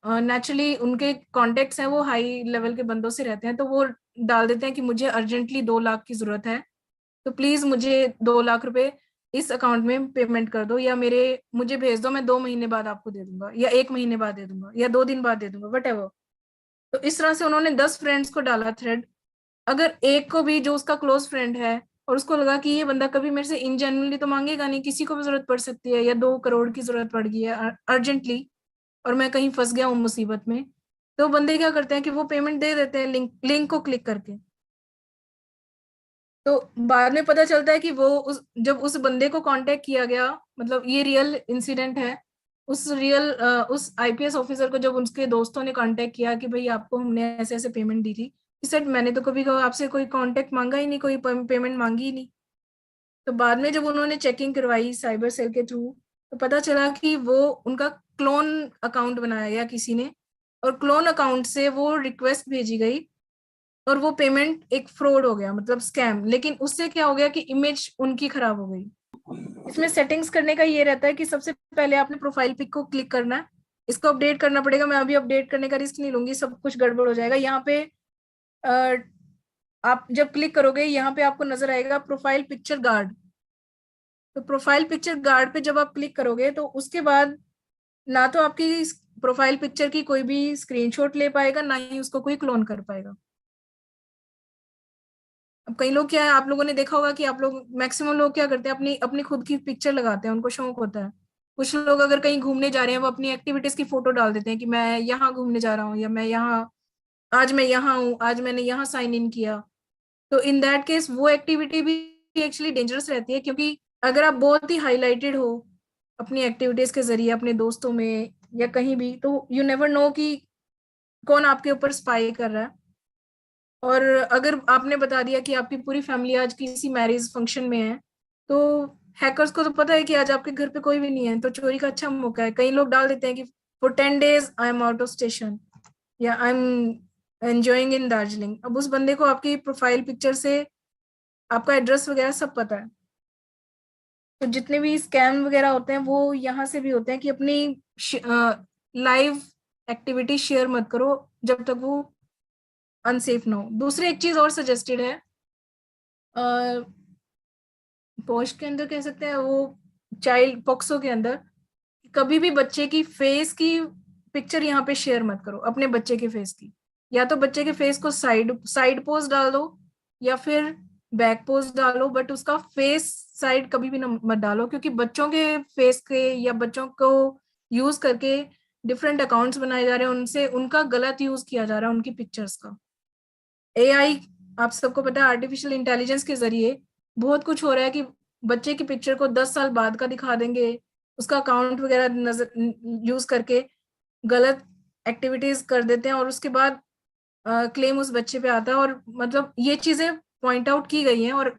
नेचुरली उनके कॉन्टेक्ट्स हैं वो हाई लेवल के बंदों से रहते हैं, तो वो डाल देते हैं कि मुझे अर्जेंटली 2 लाख की जरूरत है, तो प्लीज मुझे 2 लाख रुपए इस अकाउंट में पेमेंट कर दो, या मुझे भेज दो, मैं 2 महीने बाद आपको दे दूंगा, या 1 महीने बाद दे दूंगा, या 2 दिन बाद दे दूंगा, वट। तो इस तरह से उन्होंने 10 फ्रेंड्स को डाला थ्रेड। अगर एक को भी जो उसका क्लोज फ्रेंड है और उसको लगा कि ये बंदा कभी मेरे से इन जेन्युइनली तो मांगेगा नहीं, किसी को भी जरूरत पड़ सकती है, या 2 करोड़ की जरूरत पड़ गई है अर्जेंटली और मैं कहीं फंस गया हूँ मुसीबत में, तो बंदे क्या करते हैं कि वो पेमेंट दे देते हैं लिंक को क्लिक करके। तो बाद में पता चलता है कि वो जब उस बंदे को कांटेक्ट किया गया, मतलब ये रियल इंसिडेंट है, उस आईपीएस ऑफिसर को जब उसके दोस्तों ने कांटेक्ट किया कि भाई आपको हमने ऐसे ऐसे पेमेंट दी थी, सेड मैंने तो कभी आपसे कोई कांटेक्ट मांगा ही नहीं, कोई पेमेंट मांगी ही नहीं। तो बाद में जब उन्होंने चेकिंग करवाई साइबर सेल के थ्रू, तो पता चला कि वो उनका क्लोन अकाउंट बनाया गया किसी ने, और क्लोन अकाउंट से वो रिक्वेस्ट भेजी गई और वो पेमेंट एक फ्रॉड हो गया, मतलब स्कैम। लेकिन उससे क्या हो गया कि इमेज उनकी खराब हो गई। इसमें सेटिंग्स करने का ये रहता है कि सबसे पहले आपने प्रोफाइल पिक को क्लिक करना है, इसको अपडेट करना पड़ेगा। मैं अभी अपडेट करने का रिस्क नहीं लूंगी, सब कुछ गड़बड़ हो जाएगा। यहाँ पे आप जब क्लिक करोगे यहाँ पे आपको नजर आएगा प्रोफाइल पिक्चर गार्ड। तो प्रोफाइल पिक्चर गार्ड पे जब आप क्लिक करोगे तो उसके बाद ना तो आपकी प्रोफाइल पिक्चर की कोई भी स्क्रीनशॉट ले पाएगा, ना ही उसको कोई क्लोन कर पाएगा। अब कई लोग क्या है, आप लोगों ने देखा होगा कि आप लोग मैक्सिमम लोग क्या करते हैं, अपनी अपनी खुद की पिक्चर लगाते हैं, उनको शौक होता है। कुछ लोग अगर कहीं घूमने जा रहे हैं वो अपनी एक्टिविटीज की फोटो डाल देते हैं कि मैं यहाँ घूमने जा रहा हूँ, या मैं यहाँ हूँ, आज मैंने यहाँ साइन इन किया। तो इन दैट केस वो एक्टिविटी भी एक्चुअली डेंजरस रहती है, क्योंकि अगर आप बहुत ही हाईलाइटेड हो अपनी एक्टिविटीज के जरिए अपने दोस्तों में या कहीं भी, तो यू नेवर नो कि कौन आपके ऊपर स्पाई कर रहा है। और अगर आपने बता दिया कि आपकी पूरी फैमिली आज किसी मैरिज फंक्शन में है, तो हैकर्स को तो पता है कि आज आपके घर पे कोई भी नहीं है, तो चोरी का अच्छा मौका है। कई लोग डाल देते हैं कि for 10 days I am out of station, या I am enjoying in Darjeeling. अब उस बंदे को आपकी प्रोफाइल पिक्चर से आपका एड्रेस वगैरह सब पता है। तो जितने भी स्कैम वगैरह होते हैं वो यहाँ से भी होते हैं कि अपनी लाइव एक्टिविटी शेयर मत करो जब तक वो अनसेफ ना हो। दूसरी एक चीज और सजेस्टेड है, पोस्ट के अंदर कह सकते हैं, वो चाइल्ड पॉक्सो के अंदर, कभी भी बच्चे की फेस की पिक्चर यहाँ पे शेयर मत करो, अपने बच्चे के फेस की। या तो बच्चे के फेस को साइड पोज डाल दो या फिर बैक पोज डालो, बट उसका फेस साइड कभी भी मत डालो, क्योंकि बच्चों के फेस के या बच्चों को यूज करके डिफरेंट अकाउंट्स बनाए जा रहे हैं, उनसे उनका गलत यूज किया जा रहा है उनकी पिक्चर्स का। एआई, आप सबको पता है, आर्टिफिशियल इंटेलिजेंस के जरिए बहुत कुछ हो रहा है कि बच्चे की पिक्चर को 10 साल बाद का दिखा देंगे, उसका अकाउंट वगैरह नजर यूज करके गलत एक्टिविटीज कर देते हैं, और उसके बाद क्लेम उस बच्चे पे आता है। और मतलब ये चीजें पॉइंट आउट की गई हैं और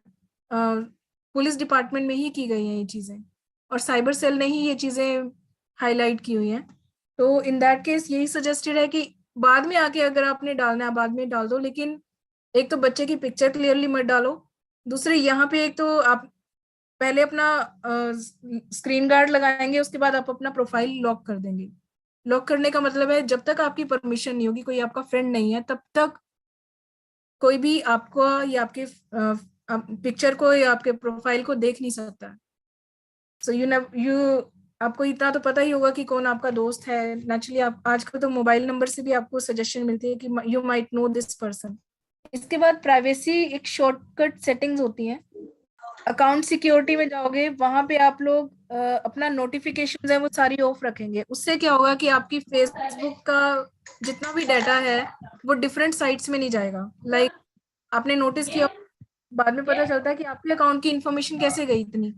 पुलिस डिपार्टमेंट में ही की गई हैं ये चीजें, और साइबर सेल ने ही ये चीजें हाईलाइट की हुई हैं। तो इन दैट केस यही सजेस्टेड है कि बाद में आके अगर आपने डालना है बाद में डाल दो, लेकिन एक तो बच्चे की पिक्चर क्लियरली मत डालो, दूसरे यहाँ पे एक तो आप पहले अपना स्क्रीन गार्ड लगाएंगे, उसके बाद आप अपना प्रोफाइल लॉक कर देंगे। लॉक करने का मतलब है जब तक आपकी परमिशन नहीं होगी, कोई आपका फ्रेंड नहीं है, तब तक कोई भी आपको या आपके पिक्चर को या आपके प्रोफाइल को देख नहीं सकता। सो यू आपको इतना तो पता ही होगा कि कौन आपका दोस्त है। नेचुरली आप आजकल तो मोबाइल नंबर से भी आपको सजेशन मिलती है कि you might know this person. इसके बाद प्राइवेसी एक शॉर्टकट सेटिंग्स होती हैं। अकाउंट सिक्योरिटी में जाओगे, वहां पे आप लोग अपना नोटिफिकेशन है वो सारी ऑफ रखेंगे। उससे क्या होगा कि आपकी फेसबुक का जितना भी डाटा है वो डिफरेंट साइट्स में नहीं जाएगा। लाइक आपने नोटिस किया, बाद में पता चलता है कि आपके अकाउंट की इंफॉर्मेशन कैसे गई इतनी,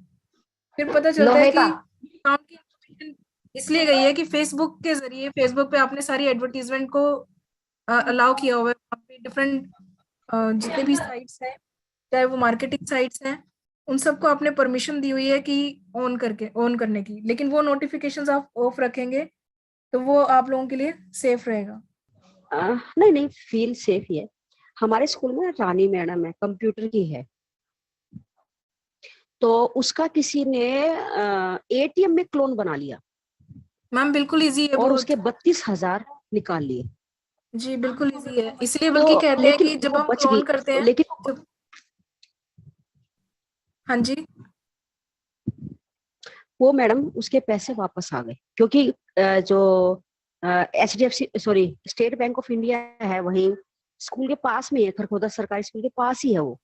फिर पता चलता है कि अकाउंट की इंफॉर्मेशन इसलिए गई है कि फेसबुक के जरिए, फेसबुक पे आपने सारी एडवर्टीजमेंट को अलाउ किया हुआ है। वहाँ पे डिफरेंट जितने भी साइट्स हैं, चाहे वो मार्केटिंग साइट्स हैं, उन सबको आपने परमिशन दी हुई है कि ऑन करने की, लेकिन वो नोटिफिकेशंस आप ऑफ रखेंगे तो वो आप लोगों के लिए सेफ रहेगा। नहीं फील सेफ ही है। हमारे स्कूल में रानी मैडम है, कंप्यूटर की है, तो उसका किसी ने एटीएम में क्लोन बना लिया। मैम बिल्कुल इजी है, और उसके 32,000 निकाल लिए। जी बिल्कुल इजी है, इसलिए बल्कि कहते हैं कि जब हम क्लोन करते हैं, लेकिन हाँ जी, वो मैडम उसके पैसे वापस आ गए, क्योंकि जो HDFC sorry state bank of India है वहीं स्कूल के पास में है, खरखोदा सरकारी स्कूल के पास ही है वो।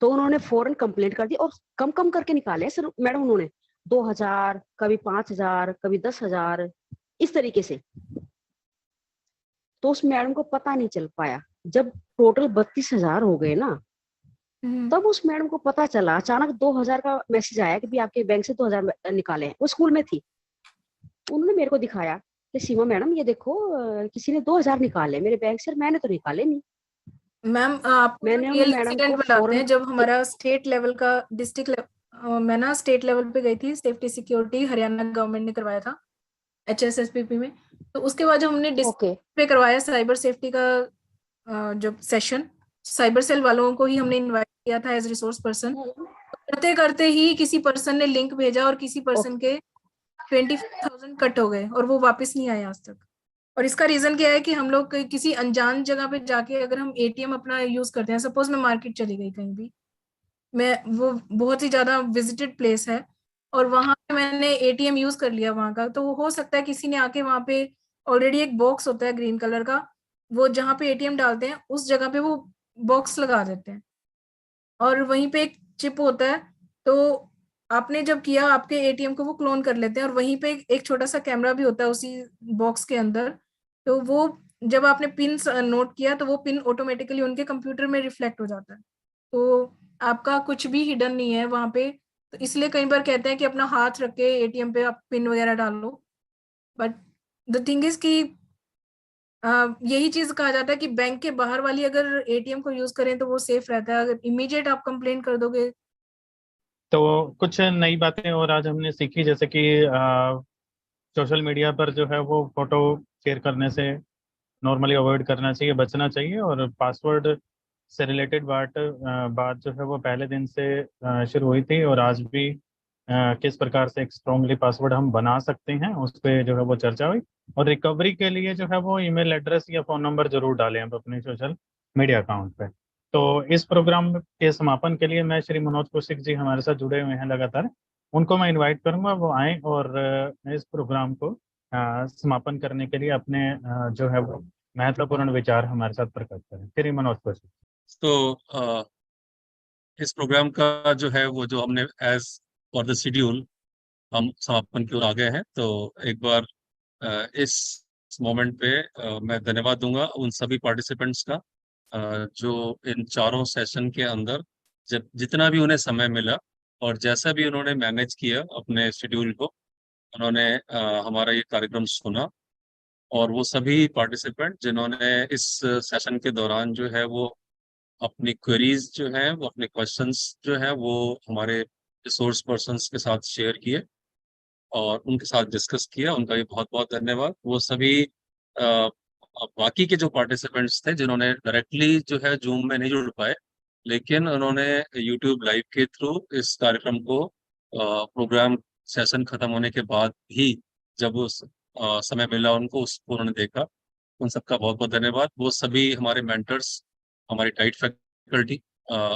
तो उन्होंने फौरन कंप्लेंट कर दी और कम कम करके निकाले सर मैडम उन्होंने 2,000, कभी 5,000, कभी 10,000, इस तरीके से। तो उस मैडम को पता नहीं चल पाया। जब टोटल 32,000 हो गए ना, तब उस मैडम को पता चला, अचानक 2,000 का मैसेज आया कि भी आपके बैंक से 2,000 निकाले हैं। वो स्कूल में थी, उन्होंने मेरे को दिखाया कि सीमा मैडम ये देखो किसी ने 2,000 निकाले मेरे बैंक से, मैंने तो निकाले नहीं। मैम आपको रियल इंसिडेंट बताते हैं। जब हमारा स्टेट लेवल का मैं ना स्टेट लेवल पे गई थी, सेफ्टी सिक्योरिटी हरियाणा गवर्नमेंट ने करवाया था HSSPP में। तो उसके बाद जब हमने डिस्ट्रिक्ट पे करवाया साइबर सेफ्टी का जो सेशन, साइबर सेल वालों को ही हमने इनवाइट किया था एज रिसोर्स पर्सन। करते करते ही किसी पर्सन ने लिंक भेजा और किसी पर्सन के 25,000 कट हो गए और वो वापस नहीं आए आज तक। और इसका रीजन क्या है कि हम लोग किसी अनजान जगह पे जाके अगर हम ATM अपना यूज करते हैं, सपोज मैं मार्केट चली गई कहीं भी, मैं वो बहुत ही ज्यादा विजिटेड प्लेस है और वहां पे मैंने ATM यूज कर लिया वहां का, तो हो सकता है किसी ने आके वहां पे ऑलरेडी एक बॉक्स होता है ग्रीन कलर का, वो जहाँ पे ATM डालते हैं उस जगह पे वो बॉक्स लगा देते हैं और वहीं पे एक चिप होता है। तो आपने जब किया आपके ATM को वो क्लोन कर लेते हैं और वहीं पे एक छोटा सा कैमरा भी होता है उसी बॉक्स के अंदर। तो वो जब आपने पिन नोट किया तो वो पिन ऑटोमेटिकली उनके कंप्यूटर में रिफ्लेक्ट हो जाता है। तो आपका कुछ भी हिडन नहीं है वहां पे। तो इसलिए कई बार कहते हैं कि अपना हाथ रख के ATM पे आप पिन वगैरह डालो, बट द थिंग इज कि यही चीज कहा जाता है कि बैंक के बाहर वाली अगर ATM को यूज करें तो वो सेफ रहता है। अगर इमीडिएट आप कंप्लेंट कर दोगे तो कुछ नई बातें और आज हमने सीखी, जैसे कि सोशल मीडिया पर जो है वो फोटो शेयर करने से नॉर्मली अवॉइड करना चाहिए, बचना चाहिए। और पासवर्ड से रिलेटेड बात जो है वो पहले दिन से शुरू हुई थी और आज भी किस प्रकार से एक स्ट्रॉन्गली पासवर्ड हम बना सकते हैं उस पर जो है वो चर्चा हुई। और रिकवरी के लिए जो है वो ईमेल एड्रेस या फ़ोन नंबर जरूर डालें आप अपने सोशल मीडिया अकाउंट पे। तो इस प्रोग्राम के समापन के लिए मैं श्री मनोज कौशिक जी हमारे साथ जुड़े हुए हैं लगातार, उनको मैं इनवाइट करूंगा वो आएँ और इस प्रोग्राम को समापन करने के लिए अपने जो है वो महत्वपूर्ण विचार हमारे साथ प्रकट करें। श्री मनोज कौशिक। तो इस प्रोग्राम का जो है वो जो हमने एज फॉर द शेड्यूल हम समापन की ओर आ गए हैं। तो एक बार इस मोमेंट पे मैं धन्यवाद दूंगा उन सभी पार्टिसिपेंट्स का जो इन चारों सेशन के अंदर जितना भी उन्हें समय मिला और जैसा भी उन्होंने मैनेज किया अपने शेड्यूल को, उन्होंने हमारा ये कार्यक्रम सुना। और वो सभी पार्टिसिपेंट जिन्होंने इस सेशन के दौरान जो है वो अपनी क्वेरीज जो हैं वो, अपने क्वेश्चंस जो हैं वो हमारे रिसोर्स पर्सन्स के साथ शेयर किए और उनके साथ डिस्कस किया। उनका भी बहुत बहुत धन्यवाद। वो सभी बाकी के जो पार्टिसिपेंट्स थे जिन्होंने डायरेक्टली जो है जूम में नहीं जुड़ पाए, लेकिन उन्होंने यूट्यूब लाइव के थ्रू इस कार्यक्रम को प्रोग्राम सेशन खत्म होने के बाद भी जब उस समय मिला उनको, उसको उन्होंने देखा, उन सबका बहुत बहुत धन्यवाद। वो सभी हमारे मेंटर्स, हमारी टाइट फैकल्टी,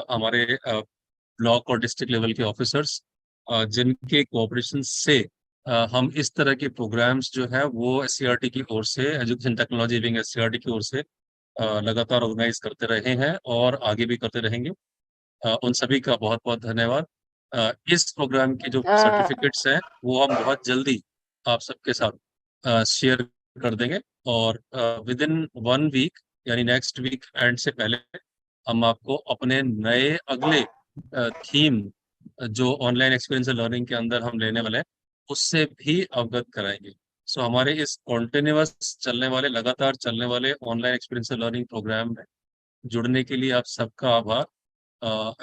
हमारे ब्लॉक और डिस्ट्रिक्ट लेवल के ऑफिसर्स, जिनके कोऑपरेशन से हम इस तरह के प्रोग्राम्स जो है वो SCERT की ओर से, एजुकेशन टेक्नोलॉजी विंग SCERT की ओर से लगातार ऑर्गेनाइज करते रहे हैं और आगे भी करते रहेंगे। उन सभी का बहुत बहुत धन्यवाद। इस प्रोग्राम के जो सर्टिफिकेट्स हैं वो हम बहुत जल्दी आप सबके साथ शेयर कर देंगे और विद इन 1 वीक यानी नेक्स्ट वीक एंड से पहले हम आपको अपने नए अगले थीम जो ऑनलाइन एक्सपीरियंस लर्निंग के अंदर हम लेने वाले हैं उससे भी अवगत कराएंगे। सो हमारे इस कॉन्टिन्यूअस चलने वाले, लगातार चलने वाले ऑनलाइन एक्सपीरियंस लर्निंग प्रोग्राम में जुड़ने के लिए आप सबका आभार।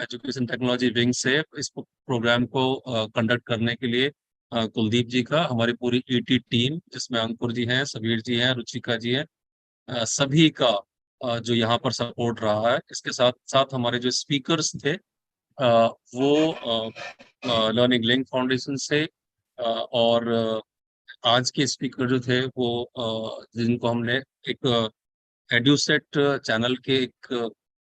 एजुकेशन टेक्नोलॉजी विंग से इस प्रोग्राम को कंडक्ट करने के लिए कुलदीप जी का, हमारी पूरी ET टीम जिसमें अंकुर जी हैं, सबीर जी हैं, रुचिका जी हैं, सभी का जो यहाँ पर सपोर्ट रहा है। इसके साथ साथ हमारे जो स्पीकर्स थे वो लर्निंग लिंक फाउंडेशन से और आज के स्पीकर जो थे वो जिनको हमने एक एड्यूसेट चैनल के एक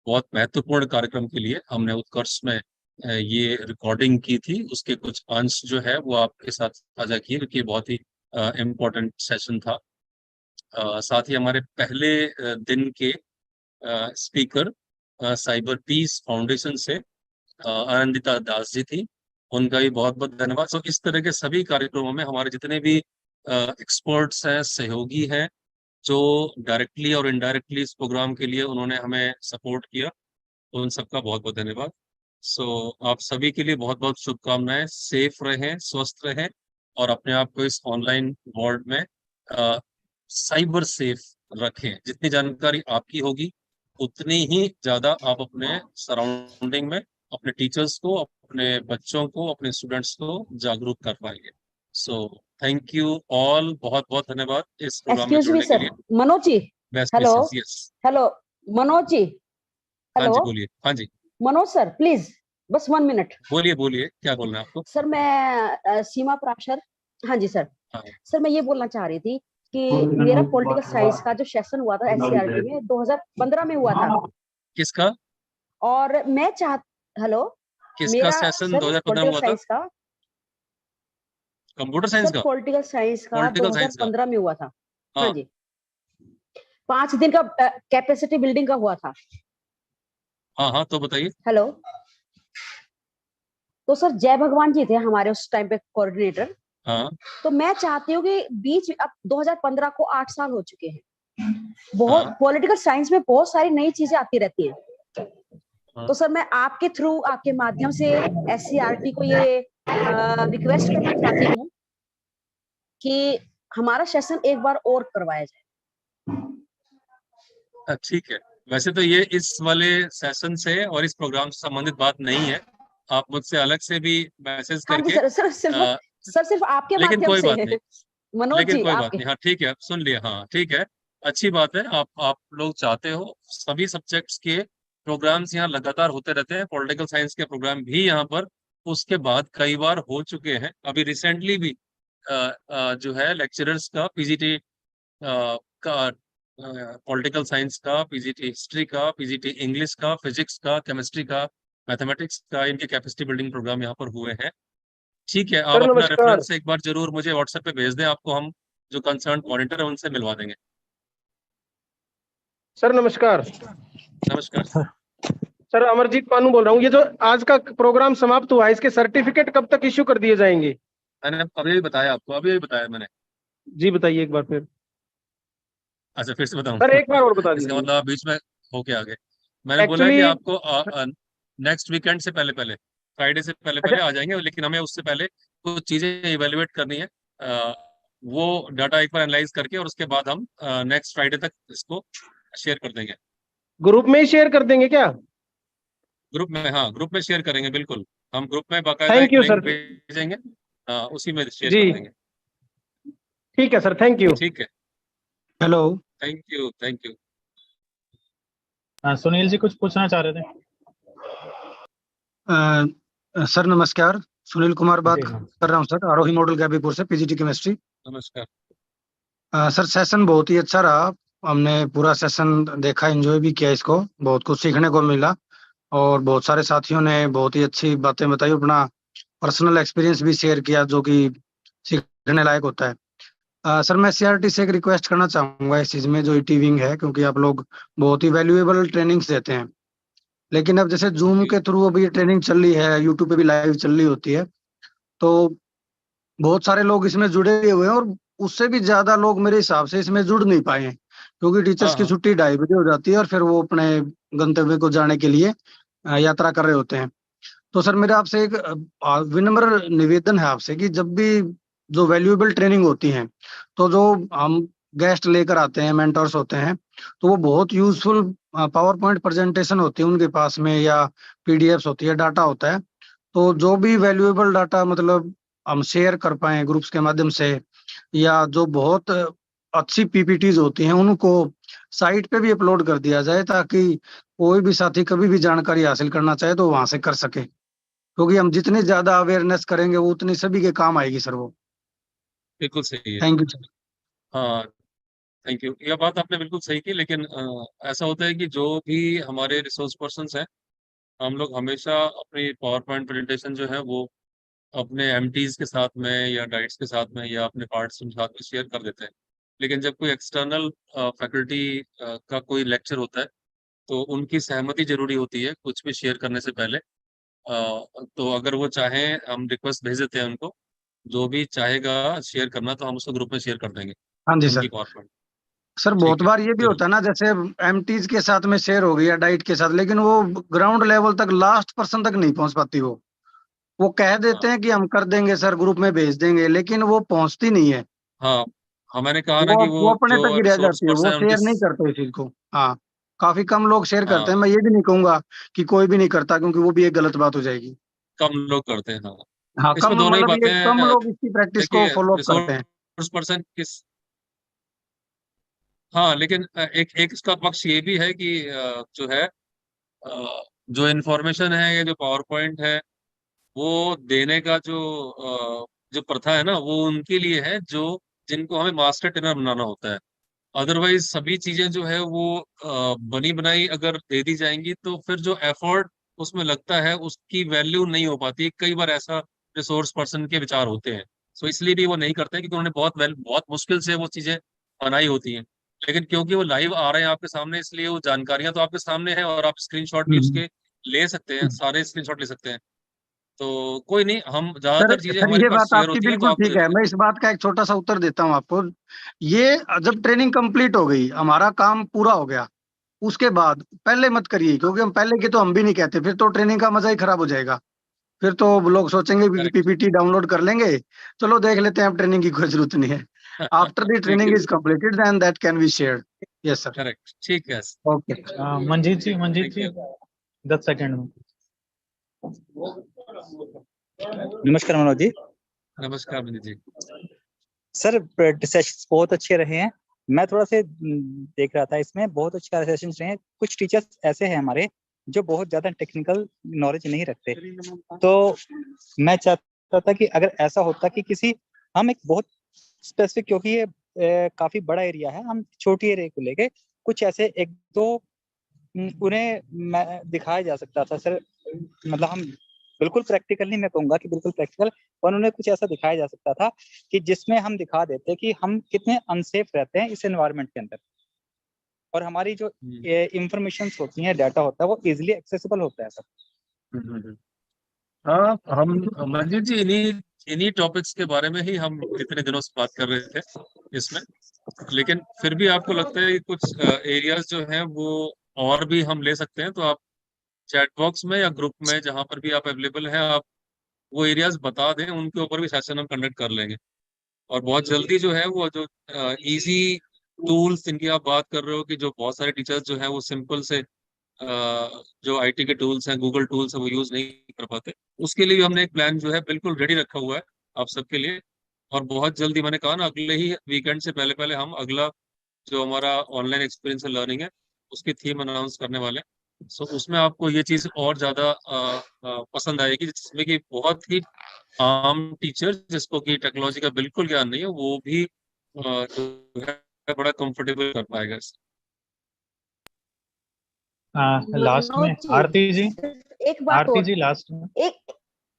बहुत महत्वपूर्ण कार्यक्रम के लिए हमने उत्कर्ष में ये रिकॉर्डिंग की थी, उसके कुछ अंश जो है वो आपके साथ साझा किए क्योंकि बहुत ही इम्पोर्टेंट सेशन था। साथ ही हमारे पहले दिन के स्पीकर साइबर पीस फाउंडेशन से आनंदिता दास जी थी, उनका भी बहुत बहुत धन्यवाद। सो इस तरह के सभी कार्यक्रमों में हमारे जितने भी एक्सपर्ट्स हैं, सहयोगी हैं, जो डायरेक्टली और इनडायरेक्टली इस प्रोग्राम के लिए उन्होंने हमें सपोर्ट किया, उन सबका बहुत बहुत धन्यवाद। सो आप सभी के लिए बहुत बहुत शुभकामनाएं। सेफ रहें, स्वस्थ रहें और अपने आप को इस ऑनलाइन वर्ल्ड में साइबर सेफ रखें। जितनी जानकारी आपकी होगी उतनी ही ज्यादा आप अपने सराउंडिंग में अपने टीचर्स को, अपने बच्चों को, अपने स्टूडेंट्स को जागरूक कर पाएंगे। सो थैंक यू ऑल, बहुत बहुत धन्यवाद इस प्रोग्राम में एक्सक्यूज मी जुड़ने के सर, लिए। Manoj ji, best hello wishes. Yes, hello Manoj ji, हाँ जी हेलो बोलिए। हाँ जी मनोज सर, प्लीज बस 1 मिनट। बोलिए, बोलिए क्या बोलना है आपको? सर मैं सीमा प्राशर, हाँ जी सर। हाँ। सर मैं ये बोलना चाह रही थी कि मेरा पॉलिटिकल साइंस का जो सेशन हुआ था SCERT में 2015 में हुआ था, किसका और मैं किसका मेरा सेशन सर 2015 में हुआ था? पॉलिटिकल साइंस का, कंप्यूटर साइंस सर का? पॉलिटिकल साइंस का पॉलिटिकल साइंस का? 2015 में हुआ था। हाँ हाँ जी, 5 दिन का कैपेसिटी बिल्डिंग का हुआ था। हाँ हाँ, तो बताइए। हेलो, तो सर जय भगवान जी थे हमारे उस टाइम पे कोऑर्डिनेटर। हाँ तो मैं चाहती हूँ कि बीच अब 2015 को 8 साल हो चुके हैं, बहुत हाँ पॉलिटिकल साइंस में बहुत सारी नई चीजें आती रहती हैं। हाँ। तो सर मैं आपके थ्रू, आपके माध्यम से SCERT को ये रिक्वेस्ट करना चाहती हूँ कि हमारा सेशन एक बार और करवाया जाए। ठीक है, वैसे तो ये इस वाले सेशन से और इस प्रोग्राम से संबंधित बात नहीं है, आप मुझसे अलग से भी मैसेज हाँ जी करके सर, सिर्फ आपके लेकिन माध्यम कोई से बात नहीं, मनोज लेकिन जी कोई बात आपके। नहीं। हाँ ठीक है, सुन लिया। हाँ ठीक है, अच्छी बात है। आप लोग चाहते हो सभी सब्जेक्ट्स के प्रोग्राम्स यहाँ लगातार होते रहते हैं, पॉलिटिकल साइंस के प्रोग्राम भी यहाँ पर उसके बाद कई बार हो चुके हैं। अभी रिसेंटली भी जो है लेक्चरर्स का PGT का, पॉलिटिकल साइंस का, PGT हिस्ट्री का, PGT इंग्लिश का, फिजिक्स का, केमिस्ट्री का, मैथमेटिक्स का, इनके कैपेसिटी बिल्डिंग प्रोग्राम यहाँ पर हुए हैं। ठीक है, आप सर अपना नमस्कार। रेफरेंस एक बार जरूर मुझे व्हाट्सएप पे भेज दें, आपको हम जो कंसर्न मॉनिटर है उनसे मिलवा देंगे। सर नमस्कार। नमस्कार। सर अमरजीत पानू बोल रहा हूँ। ये जो आज का प्रोग्राम समाप्त हुआ है, इसके सर्टिफिकेट कब तक इश्यू कर दिए जाएंगे? मैंने अभी भी बताया आपको, अभी भी बताया मैंने। जी बताइए एक बार फिर। अच्छा, फिर से बताऊं? सर एक बार और बता इसका दीजिए। मतलब आप बीच में होके आ गए। मैंने बोला कि एक्चुअली आपको नेक्स्ट वीकेंड से पहले पहले, फ्राइडे से पहले अच्छा पहले आ जाएंगे, लेकिन हमें उससे पहले कुछ चीजें इवेल्युएट करनी है। वो डाटा एक बार एनालाइज करके और उसके बाद हम नेक्स्ट फ्राइडे तक इसको शेयर कर देंगे। ग्रुप में ही शेयर कर देंगे क्या? ग्रुप में, हाँ ग्रुप में शेयर करेंगे, बिल्कुल हम ग्रुप में बाकायदा थैंक एक यू लिंक सर। भेजेंगे, उसी में शेयर जी कर देंगे। ठीक है सर, थैंक यू। ठीक है, hello. Thank you, thank you. Sunil ji कुछ पूछना चाह रहे थे? सर नमस्कार, सुनील कुमार बात जी हाँ। कर रहा हूँ सर, आरोही मॉडल गैबीपुर से, पीजीटी केमिस्ट्री। नमस्कार। सर सेशन बहुत ही अच्छा रहा, हमने पूरा सेशन देखा, एंजॉय भी किया इसको, बहुत कुछ सीखने को मिला और बहुत सारे साथियों ने बहुत ही अच्छी बातें बताई, अपना पर्सनल एक्सपीरियंस भी शेयर किया जो कि सीखने लायक होता है। सर मैं सीआरटी से एक रिक्वेस्ट करना चाहूंगा इस चीज में, जो ईटी विंग है, क्योंकि आप लोग बहुत ही वैल्यूएबल ट्रेनिंग्स देते हैं, लेकिन अब जैसे जूम जी। के थ्रू अभी ये ट्रेनिंग चल रही है, यूट्यूब पे भी लाइव चल रही होती है, तो बहुत सारे लोग इसमें जुड़े हुए हैं और उससे भी ज्यादा लोग मेरे हिसाब से इसमें जुड़ नहीं पाए हैं, क्योंकि टीचर्स हाँ की हाँ, छुट्टी 2:30 बजे हो जाती है और फिर वो अपने गंतव्य को जाने के लिए यात्रा कर रहे होते हैं। तो सर मेरा आपसे एक विनम्र निवेदन है आपसे कि जब भी जो वैल्यूएबल ट्रेनिंग होती है, तो जो हम गेस्ट लेकर आते हैं, मेंटर्स होते हैं, तो वो बहुत यूजफुल पावर पॉइंट प्रेजेंटेशन होती है उनके पास में, या पीडीएफ्स होती है, डाटा होता है, तो जो भी वैल्यूएबल डाटा मतलब हम शेयर कर पाए ग्रुप्स के माध्यम से, या जो बहुत अच्छी पीपीटीज होती हैं उनको साइट पे भी अपलोड कर दिया जाए, ताकि कोई भी साथी कभी भी जानकारी हासिल करना चाहे तो वहां से कर सके, क्योंकि हम जितनी ज्यादा अवेयरनेस करेंगे वो उतनी सभी के काम आएगी सर वो। बिल्कुल सही है। Thank you sir. हाँ, थैंक यू, यह बात आपने बिल्कुल सही की, लेकिन ऐसा होता है कि जो भी हमारे रिसोर्स पर्सन्स हैं, हम लोग हमेशा अपनी पावर पॉइंट प्रेजेंटेशन जो है वो अपने एमटीज के साथ में या डाइट्स के साथ में या अपने पार्ट्स के साथ में शेयर कर देते हैं। लेकिन जब कोई एक्सटर्नल फैकल्टी का कोई लेक्चर होता है, तो उनकी सहमति जरूरी होती है कुछ भी शेयर करने से पहले। तो अगर वो चाहें, हम रिक्वेस्ट भेज देते हैं उनको, जो भी चाहेगा शेयर करना तो हम उसको ग्रुप में शेयर कर देंगे, हाँ जी उनकी सर। Power point. सर बहुत ठीक है, बार ये भी जरूर। होता है ना, जैसे एमटीज के साथ में शेयर हो गई या डाइट के साथ, लेकिन वो ग्राउंड लेवल तक, लास्ट पर्सन तक नहीं पहुंच पाती वो कह देते हाँ हैं कि हम कर देंगे सर, ग्रुप में भेज देंगे, लेकिन वो पहुंचती नहीं है, हाँ हाँ, मैंने कहा ना वो कि वो वो अपने जो तक ही रह रिसोर्स जाती है, वो पर्सन है उनकी शेयर नहीं करते इस चीज को। हाँ, काफी कम लोग शेयर करते हैं, हाँ, मैं ये भी नहीं कहूंगा कि कोई भी नहीं करता, क्योंकि वो भी एक गलत बात हो जाएगी। कम लोग करते हैं, हाँ। हाँ कम, इसमें दोनों ही मतलब ये बातें कम हैं। लोग इसकी प्रैक्टिस को देखिए, फॉलो अप करते हैं। रिसोर्स पर्सन किस, हाँ, लेकिन एक एक इसका पक्ष ये भी है कि जो है, जो इन्फॉर्मेशन है या जो पावर पॉइंट है, वो देने का जो प्रथा है ना, वो उनके लिए है जो जिनको हमें मास्टर ट्रेनर बनाना होता है। अदरवाइज सभी चीजें जो है वो बनी बनाई अगर दे दी जाएंगी, तो फिर जो एफर्ट उसमें लगता है उसकी वैल्यू नहीं हो पाती। कई बार ऐसा रिसोर्स पर्सन के विचार होते हैं, सो इसलिए भी वो नहीं करते, क्योंकि उन्होंने बहुत मुश्किल से वो चीजें बनाई होती हैं। लेकिन क्योंकि वो लाइव आ रहे हैं आपके सामने, इसलिए वो जानकारियां तो आपके सामने है और आप स्क्रीनशॉट भी हम्म। उसके ले सकते हैं, सारे स्क्रीनशॉट ले सकते हैं। तो कोई नहीं, हम सर ज्यादातर चीजें सर हमारे ये पास बात शेयर आपकी होती हैं तो बिल्कुल आपको ठीक है, मैं इस बात का एक छोटा सा उत्तर देता हूँ आपको। ये जब ट्रेनिंग कंप्लीट हो गई, हमारा काम पूरा हो गया, उसके बाद पहले मत करिए, क्योंकि हम पहले के तो हम भी नहीं कहते, फिर तो ट्रेनिंग का मजा ही खराब हो जाएगा। फिर तो लोग सोचेंगे कि करेक्ट। पीपीटी डाउनलोड कर लेंगे, चलो देख लेते हैं, अब ट्रेनिंग की कोई जरूरत नहीं है। आफ्टर द ठीक ट्रेनिंग है, is completed then that can be shared. Yes sir. Correct, ठीक है। Okay. Manjeet thank ji you. 10 second में। नमस्कार मनोज जी। नमस्कार विनीत जी। सर सेशंस बहुत अच्छे रहे हैं। मैं थोड़ा से देख रहा था, इसमें बहुत अच्छे सेशंस रहे हैं। कुछ टीचर्स ऐसे हैं हमारे जो बहुत ज्यादा टेक्निकल नॉलेज नहीं रखते, तो मैं चाहता था कि अगर ऐसा होता कि किसी, हम एक बहुत स्पेसिफिक, क्योंकि ये काफी बड़ा एरिया है, हम छोटी एरिया को लेके कुछ ऐसे एक दो उन्हें मैं दिखाया जा सकता था सर। मतलब हम बिल्कुल प्रैक्टिकल नहीं, मैं कहूंगा कि बिल्कुल प्रैक्टिकल, और उन्हें कुछ ऐसा दिखाया जा सकता था कि जिसमें हम दिखा देते कि हम कितने अनसेफ रहते हैं इस एनवायरनमेंट के अंदर, और हमारी जो इंफॉर्मेशन होती हैं, डाटा होता है, वो इजिली एक्सेसिबल होता है सर। हाँ, हम मंजीत जी इन्हीं टॉपिक्स के बारे में ही हम इतने दिनों से बात कर रहे थे इसमें। लेकिन फिर भी आपको लगता है कि कुछ एरियाज जो हैं वो और भी हम ले सकते हैं, तो आप चैट बॉक्स में या ग्रुप में जहां पर भी आप अवेलेबल हैं, आप वो एरियाज बता दें, उनके ऊपर भी सेशन हम कंडक्ट कर लेंगे। और बहुत जल्दी जो है वो जो इजी टूल्स जिनकी आप बात कर रहे हो, कि जो बहुत सारे टीचर्स जो हैं वो सिंपल से जो आईटी के टूल्स हैं, गूगल टूल्स है, वो यूज नहीं कर पाते, उसके लिए भी हमने एक प्लान जो है बिल्कुल रेडी रखा हुआ है आप सबके लिए। और बहुत जल्दी, मैंने कहा ना, अगले ही वीकेंड से पहले पहले हम अगला जो हमारा ऑनलाइन एक्सपीरियंस लर्निंग है उसकी थीम अनाउंस करने वाले हैं। सो उसमें आपको ये चीज़ और ज़्यादा पसंद आएगी, जिसमें कि बहुत ही आम टीचर जिसको कि टेक्नोलॉजी का बिल्कुल ज्ञान नहीं है, वो भी जो है बड़ा कंफर्टेबल कर पाएगा इससे। लास्ट में मनोज आरती जी, एक बात आरती और, जी लास्ट में। एक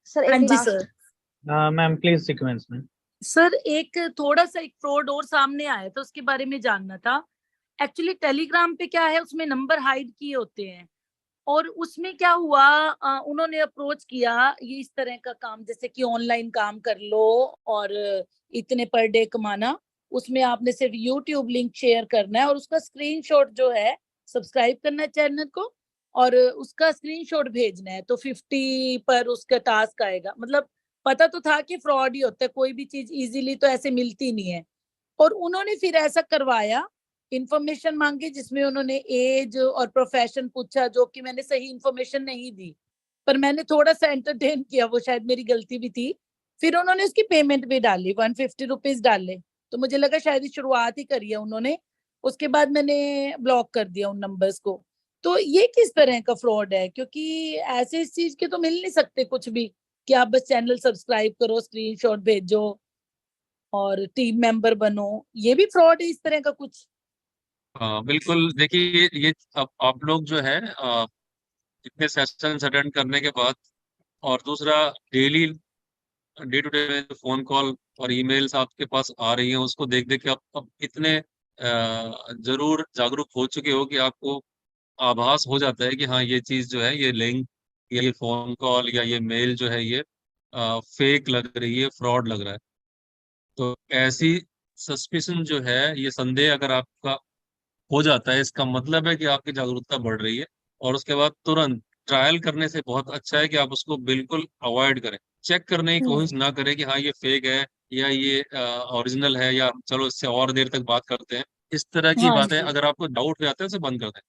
सर एक हाँ जी last sir. Ma'am please sequence में। सर एक थोड़ा सा एक फ्रॉड और सामने आया था, उसके बारे में जानना था। एक्चुअली टेलीग्राम पे क्या है, उसमें नंबर हाइड किए होते हैं, और उसमें क्या हुआ, उन्होंने अप्रोच किया ये इस तरह का काम, जैसे कि ऑनलाइन काम कर लो और इतने पर डे कमाना, उसमें आपने सिर्फ यूट्यूब लिंक शेयर करना है और उसका स्क्रीनशॉट जो है सब्सक्राइब करना है चैनल को और उसका स्क्रीनशॉट भेजना है, तो 50 पर उसका टास्क आएगा। मतलब पता तो था कि फ्रॉड ही होता है, कोई भी चीज इजीली तो ऐसे मिलती नहीं है। और उन्होंने फिर ऐसा करवाया, इंफॉर्मेशन मांगी जिसमें उन्होंने एज और प्रोफेशन पूछा, जो कि मैंने सही इंफॉर्मेशन नहीं दी, पर मैंने थोड़ा सा एंटरटेन किया, वो शायद मेरी गलती भी थी। फिर उन्होंने उसकी पेमेंट भी डाली, 150 रुपीज डाले, तो मुझे लगा शायद शुरुआत ही करी है उन्होंने। उसके बाद मैंने ब्लॉक कर दिया उन नंबर्स को। तो ये किस तरह का फ्रॉड है? क्योंकि ऐसे इस चीज के तो मिल नहीं सकते कुछ भी, कि आप बस चैनल सब्सक्राइब करो, स्क्रीनशॉट भेजो और टीम मेंबर बनो। ये भी फ्रॉड है इस तरह का कुछ? हाँ बिल्कुल, देखिए ये अब आप लोग जो है इतने सेशंस अटेंड करने के बाद, और दूसरा daily day to day phone call और ईमेल्स आपके पास आ रही हैं, उसको देख देख के आप अब इतने जरूर जागरूक हो चुके हो कि आपको आभास हो जाता है कि हाँ ये चीज जो है, ये लिंक या ये फोन कॉल या ये मेल जो है, ये फेक लग रही है, फ्रॉड लग रहा है। तो ऐसी सस्पिशन जो है, ये संदेह अगर आपका हो जाता है, इसका मतलब है कि आपकी जागरूकता बढ़ रही है। और उसके बाद तुरंत ट्रायल करने से बहुत अच्छा है कि आप उसको बिल्कुल अवॉइड करें, चेक करने की कोशिश ना करें कि हाँ ये फेक है या ये ओरिजिनल है, या चलो इससे और देर तक बात करते हैं। इस तरह की हाँ बातें जी। अगर आपको डाउट हो जाता है, उसे बंद कर दें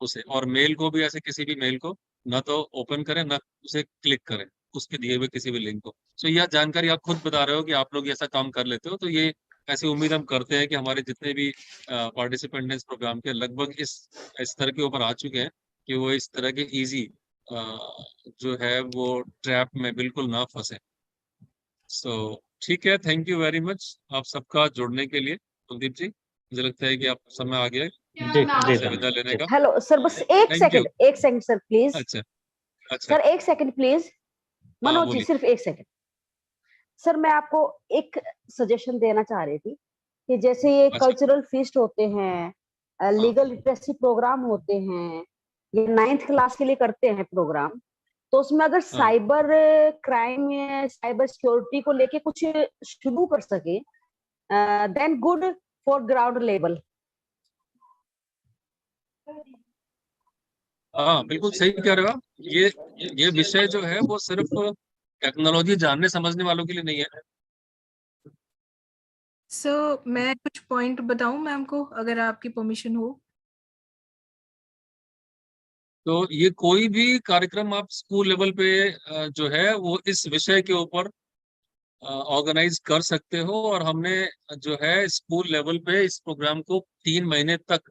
उसे। और मेल को भी ऐसे, किसी भी मेल को ना तो ओपन करें, ना उसे क्लिक करें, उसके दिए हुए किसी भी लिंक को। तो यह जानकारी आप खुद बता रहे हो कि आप लोग ऐसा काम कर लेते हो, तो ये ऐसी उम्मीद हम करते हैं कि हमारे जितने भी पार्टिसिपेंट हैं इस प्रोग्राम के, लगभग इस स्तर के ऊपर आ चुके हैं कि वो इस तरह के इजी जो है वो ट्रैप में बिल्कुल ना फंसे। सो ठीक है, थैंक यू वेरी मच आप सबका जुड़ने के लिए। कुलदीप जी, मुझे लगता है कि आप समय आ गया है जी विदा लेने का। हेलो सर, बस एक Thank you. Second sir please. अच्छा अच्छा, सर एक सेकंड प्लीज, मनोज जी बोलिए। सिर्फ एक सेकंड। सर मैं आपको एक सजेशन देना चाह रही थी कि जैसे ये अच्छा। कल्चरल फीस्ट होते हैं, लीगल लिटरेसी प्रोग्राम होते हैं, ये 9th क्लास के लिए करते हैं प्रोग्राम, तो उसमें अगर साइबर क्राइम, साइबर सिक्योरिटी को लेके कुछ शुरू कर सके, then good for ground level. हाँ बिल्कुल सही कह रहे हो आप। ये विषय जो है वो सिर्फ टेक्नोलॉजी जानने समझने वालों के लिए नहीं है। सो मैं कुछ पॉइंट बताऊं मैम को, अगर आपकी परमिशन हो? तो ये कोई भी कार्यक्रम आप स्कूल लेवल पे जो है वो इस विषय के ऊपर ऑर्गेनाइज कर सकते हो। और हमने जो है स्कूल लेवल पे इस प्रोग्राम को 3 महीने तक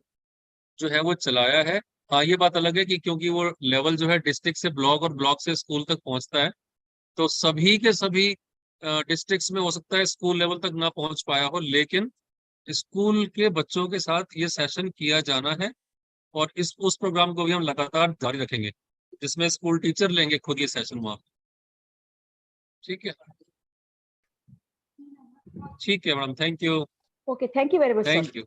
जो है वो चलाया है। हाँ ये बात अलग है कि क्योंकि वो लेवल जो है डिस्ट्रिक्ट से ब्लॉक और ब्लॉक से स्कूल तक पहुंचता है, तो सभी के सभी डिस्ट्रिक्ट्स में हो सकता है स्कूल लेवल तक ना पहुंच पाया हो, लेकिन स्कूल के बच्चों के साथ ये सेशन किया जाना है। और उस प्रोग्राम को भी हम लगातार जारी रखेंगे, जिसमें स्कूल टीचर लेंगे खुद ये सेशन वहां। ठीक है, ठीक है madam, thank you. Okay, thank you very much sir. Thank you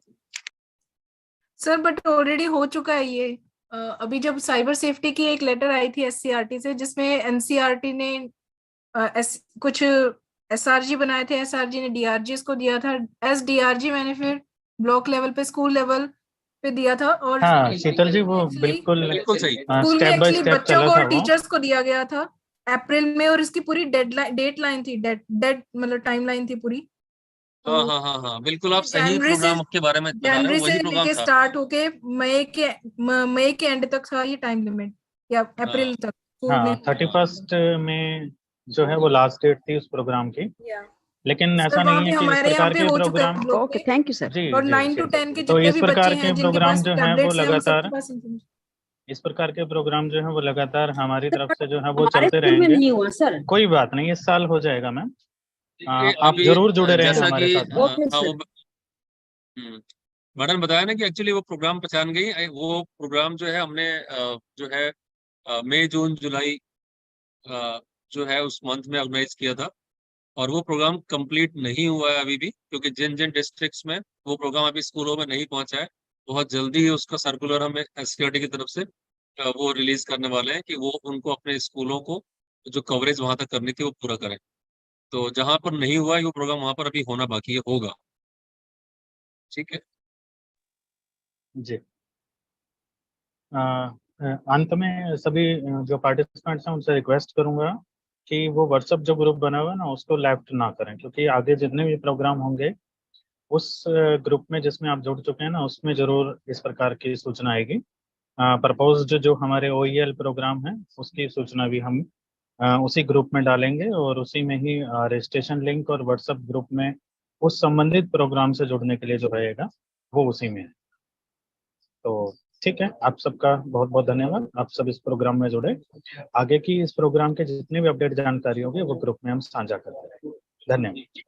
sir but already हो चुका है ये। अभी जब साइबर सेफ्टी की एक लेटर आई थी SCRT से, जिसमें NCRT ने कुछ SRG बनाए थे, SRG ने DRGs को दिया था, SDRG मैंने फिर ब्लॉक लेवल पे, स्कूल लेवल पे दिया था। और हाँ शीतल जी, वो बिल्कुल सही। स्कूल में स्टेप बाय एक्चुअली स्टेप बच्चों चला को था और वो। टीचर्स को दिया गया था अप्रैल में, और इसकी पूरी डेट लाइन थी, डेट मतलब टाइम लाइन थी पूरी। हाँ हाँ हाँ हाँ बिल्कुल, आप सही जनवरी से प्रोग्राम के बारे में बता रहे जनवरी हो, से वही प्रोग्राम लेके था। स्टार्ट होके मई के एंड तक था ये टाइम लिमिट, या अप्रैल तक। हाँ 31 में जो है वो लास्ट डेट थी उस प्रोग्राम की, लेकिन सर ऐसा वहाँ नहीं पे है कि इस हमारे यहाँ प्रकार पे के हो चुका प्रोग्राम। है ब्लॉक ओके, पे। Thank you sir. जी और जी 9 to जी। 10 के तो जितने इस भी प्रकार बच्चे के हैं जिनके प्रोग्राम पास जो हैं वो टैबलेट्स हैं, हम लगातार, सबके पास information। इस प्रकार के प्रोग्राम जो है वो लगातार हमारी तरफ से जो है वो हमारे चलते स्कूल में रहेंगे। नहीं हुआ सर। कोई बात नहीं, इस साल हो जाएगा मैम। ये आप अभी जरूर जुड़े रहें जैसा हमारे कि साथ में। ओके हाँ सर। वो मैडम बताया ना कि एक्चुअली वो प्रोग्राम पहचान गई, वो प्रोग्राम जो है हमने जो है मई जून जुलाई जो है उस मंथ में ऑर्गेनाइज किया था, और वो प्रोग्राम कंप्लीट नहीं हुआ है अभी भी, क्योंकि जिन जिन डिस्ट्रिक्ट्स में वो प्रोग्राम अभी स्कूलों में नहीं पहुंचा है, बहुत जल्दी ही उसका सर्कुलर हमें एससीईआरटी की तरफ से वो रिलीज करने वाले हैं कि वो उनको अपने स्कूलों को जो कवरेज वहां तक करनी थी वो पूरा करें। तो जहां पर नहीं हुआ है वो प्रोग्राम वहां पर अभी होना बाकी है, होगा। ठीक है जी। अंत में सभी जो पार्टिसिपेंट्स हैं उनसे रिक्वेस्ट करूंगा कि वो व्हाट्सएप जो ग्रुप बना हुआ है ना उसको लेफ्ट ना करें, क्योंकि आगे जितने भी प्रोग्राम होंगे उस ग्रुप में जिसमें आप जुड़ चुके हैं ना उसमें जरूर इस प्रकार की सूचना आएगी। प्रपोज्ड जो हमारे OEL प्रोग्राम है उसकी सूचना भी हम उसी ग्रुप में डालेंगे, और उसी में ही रजिस्ट्रेशन लिंक और व्हाट्सएप ग्रुप में उस संबंधित प्रोग्राम से जुड़ने के लिए जो रहेगा वो उसी में है। तो ठीक है, आप सबका बहुत बहुत धन्यवाद, आप सब इस प्रोग्राम में जुड़े। आगे की इस प्रोग्राम के जितने भी अपडेट जानकारी होगी वो ग्रुप में हम साझा करते रहेंगे। धन्यवाद।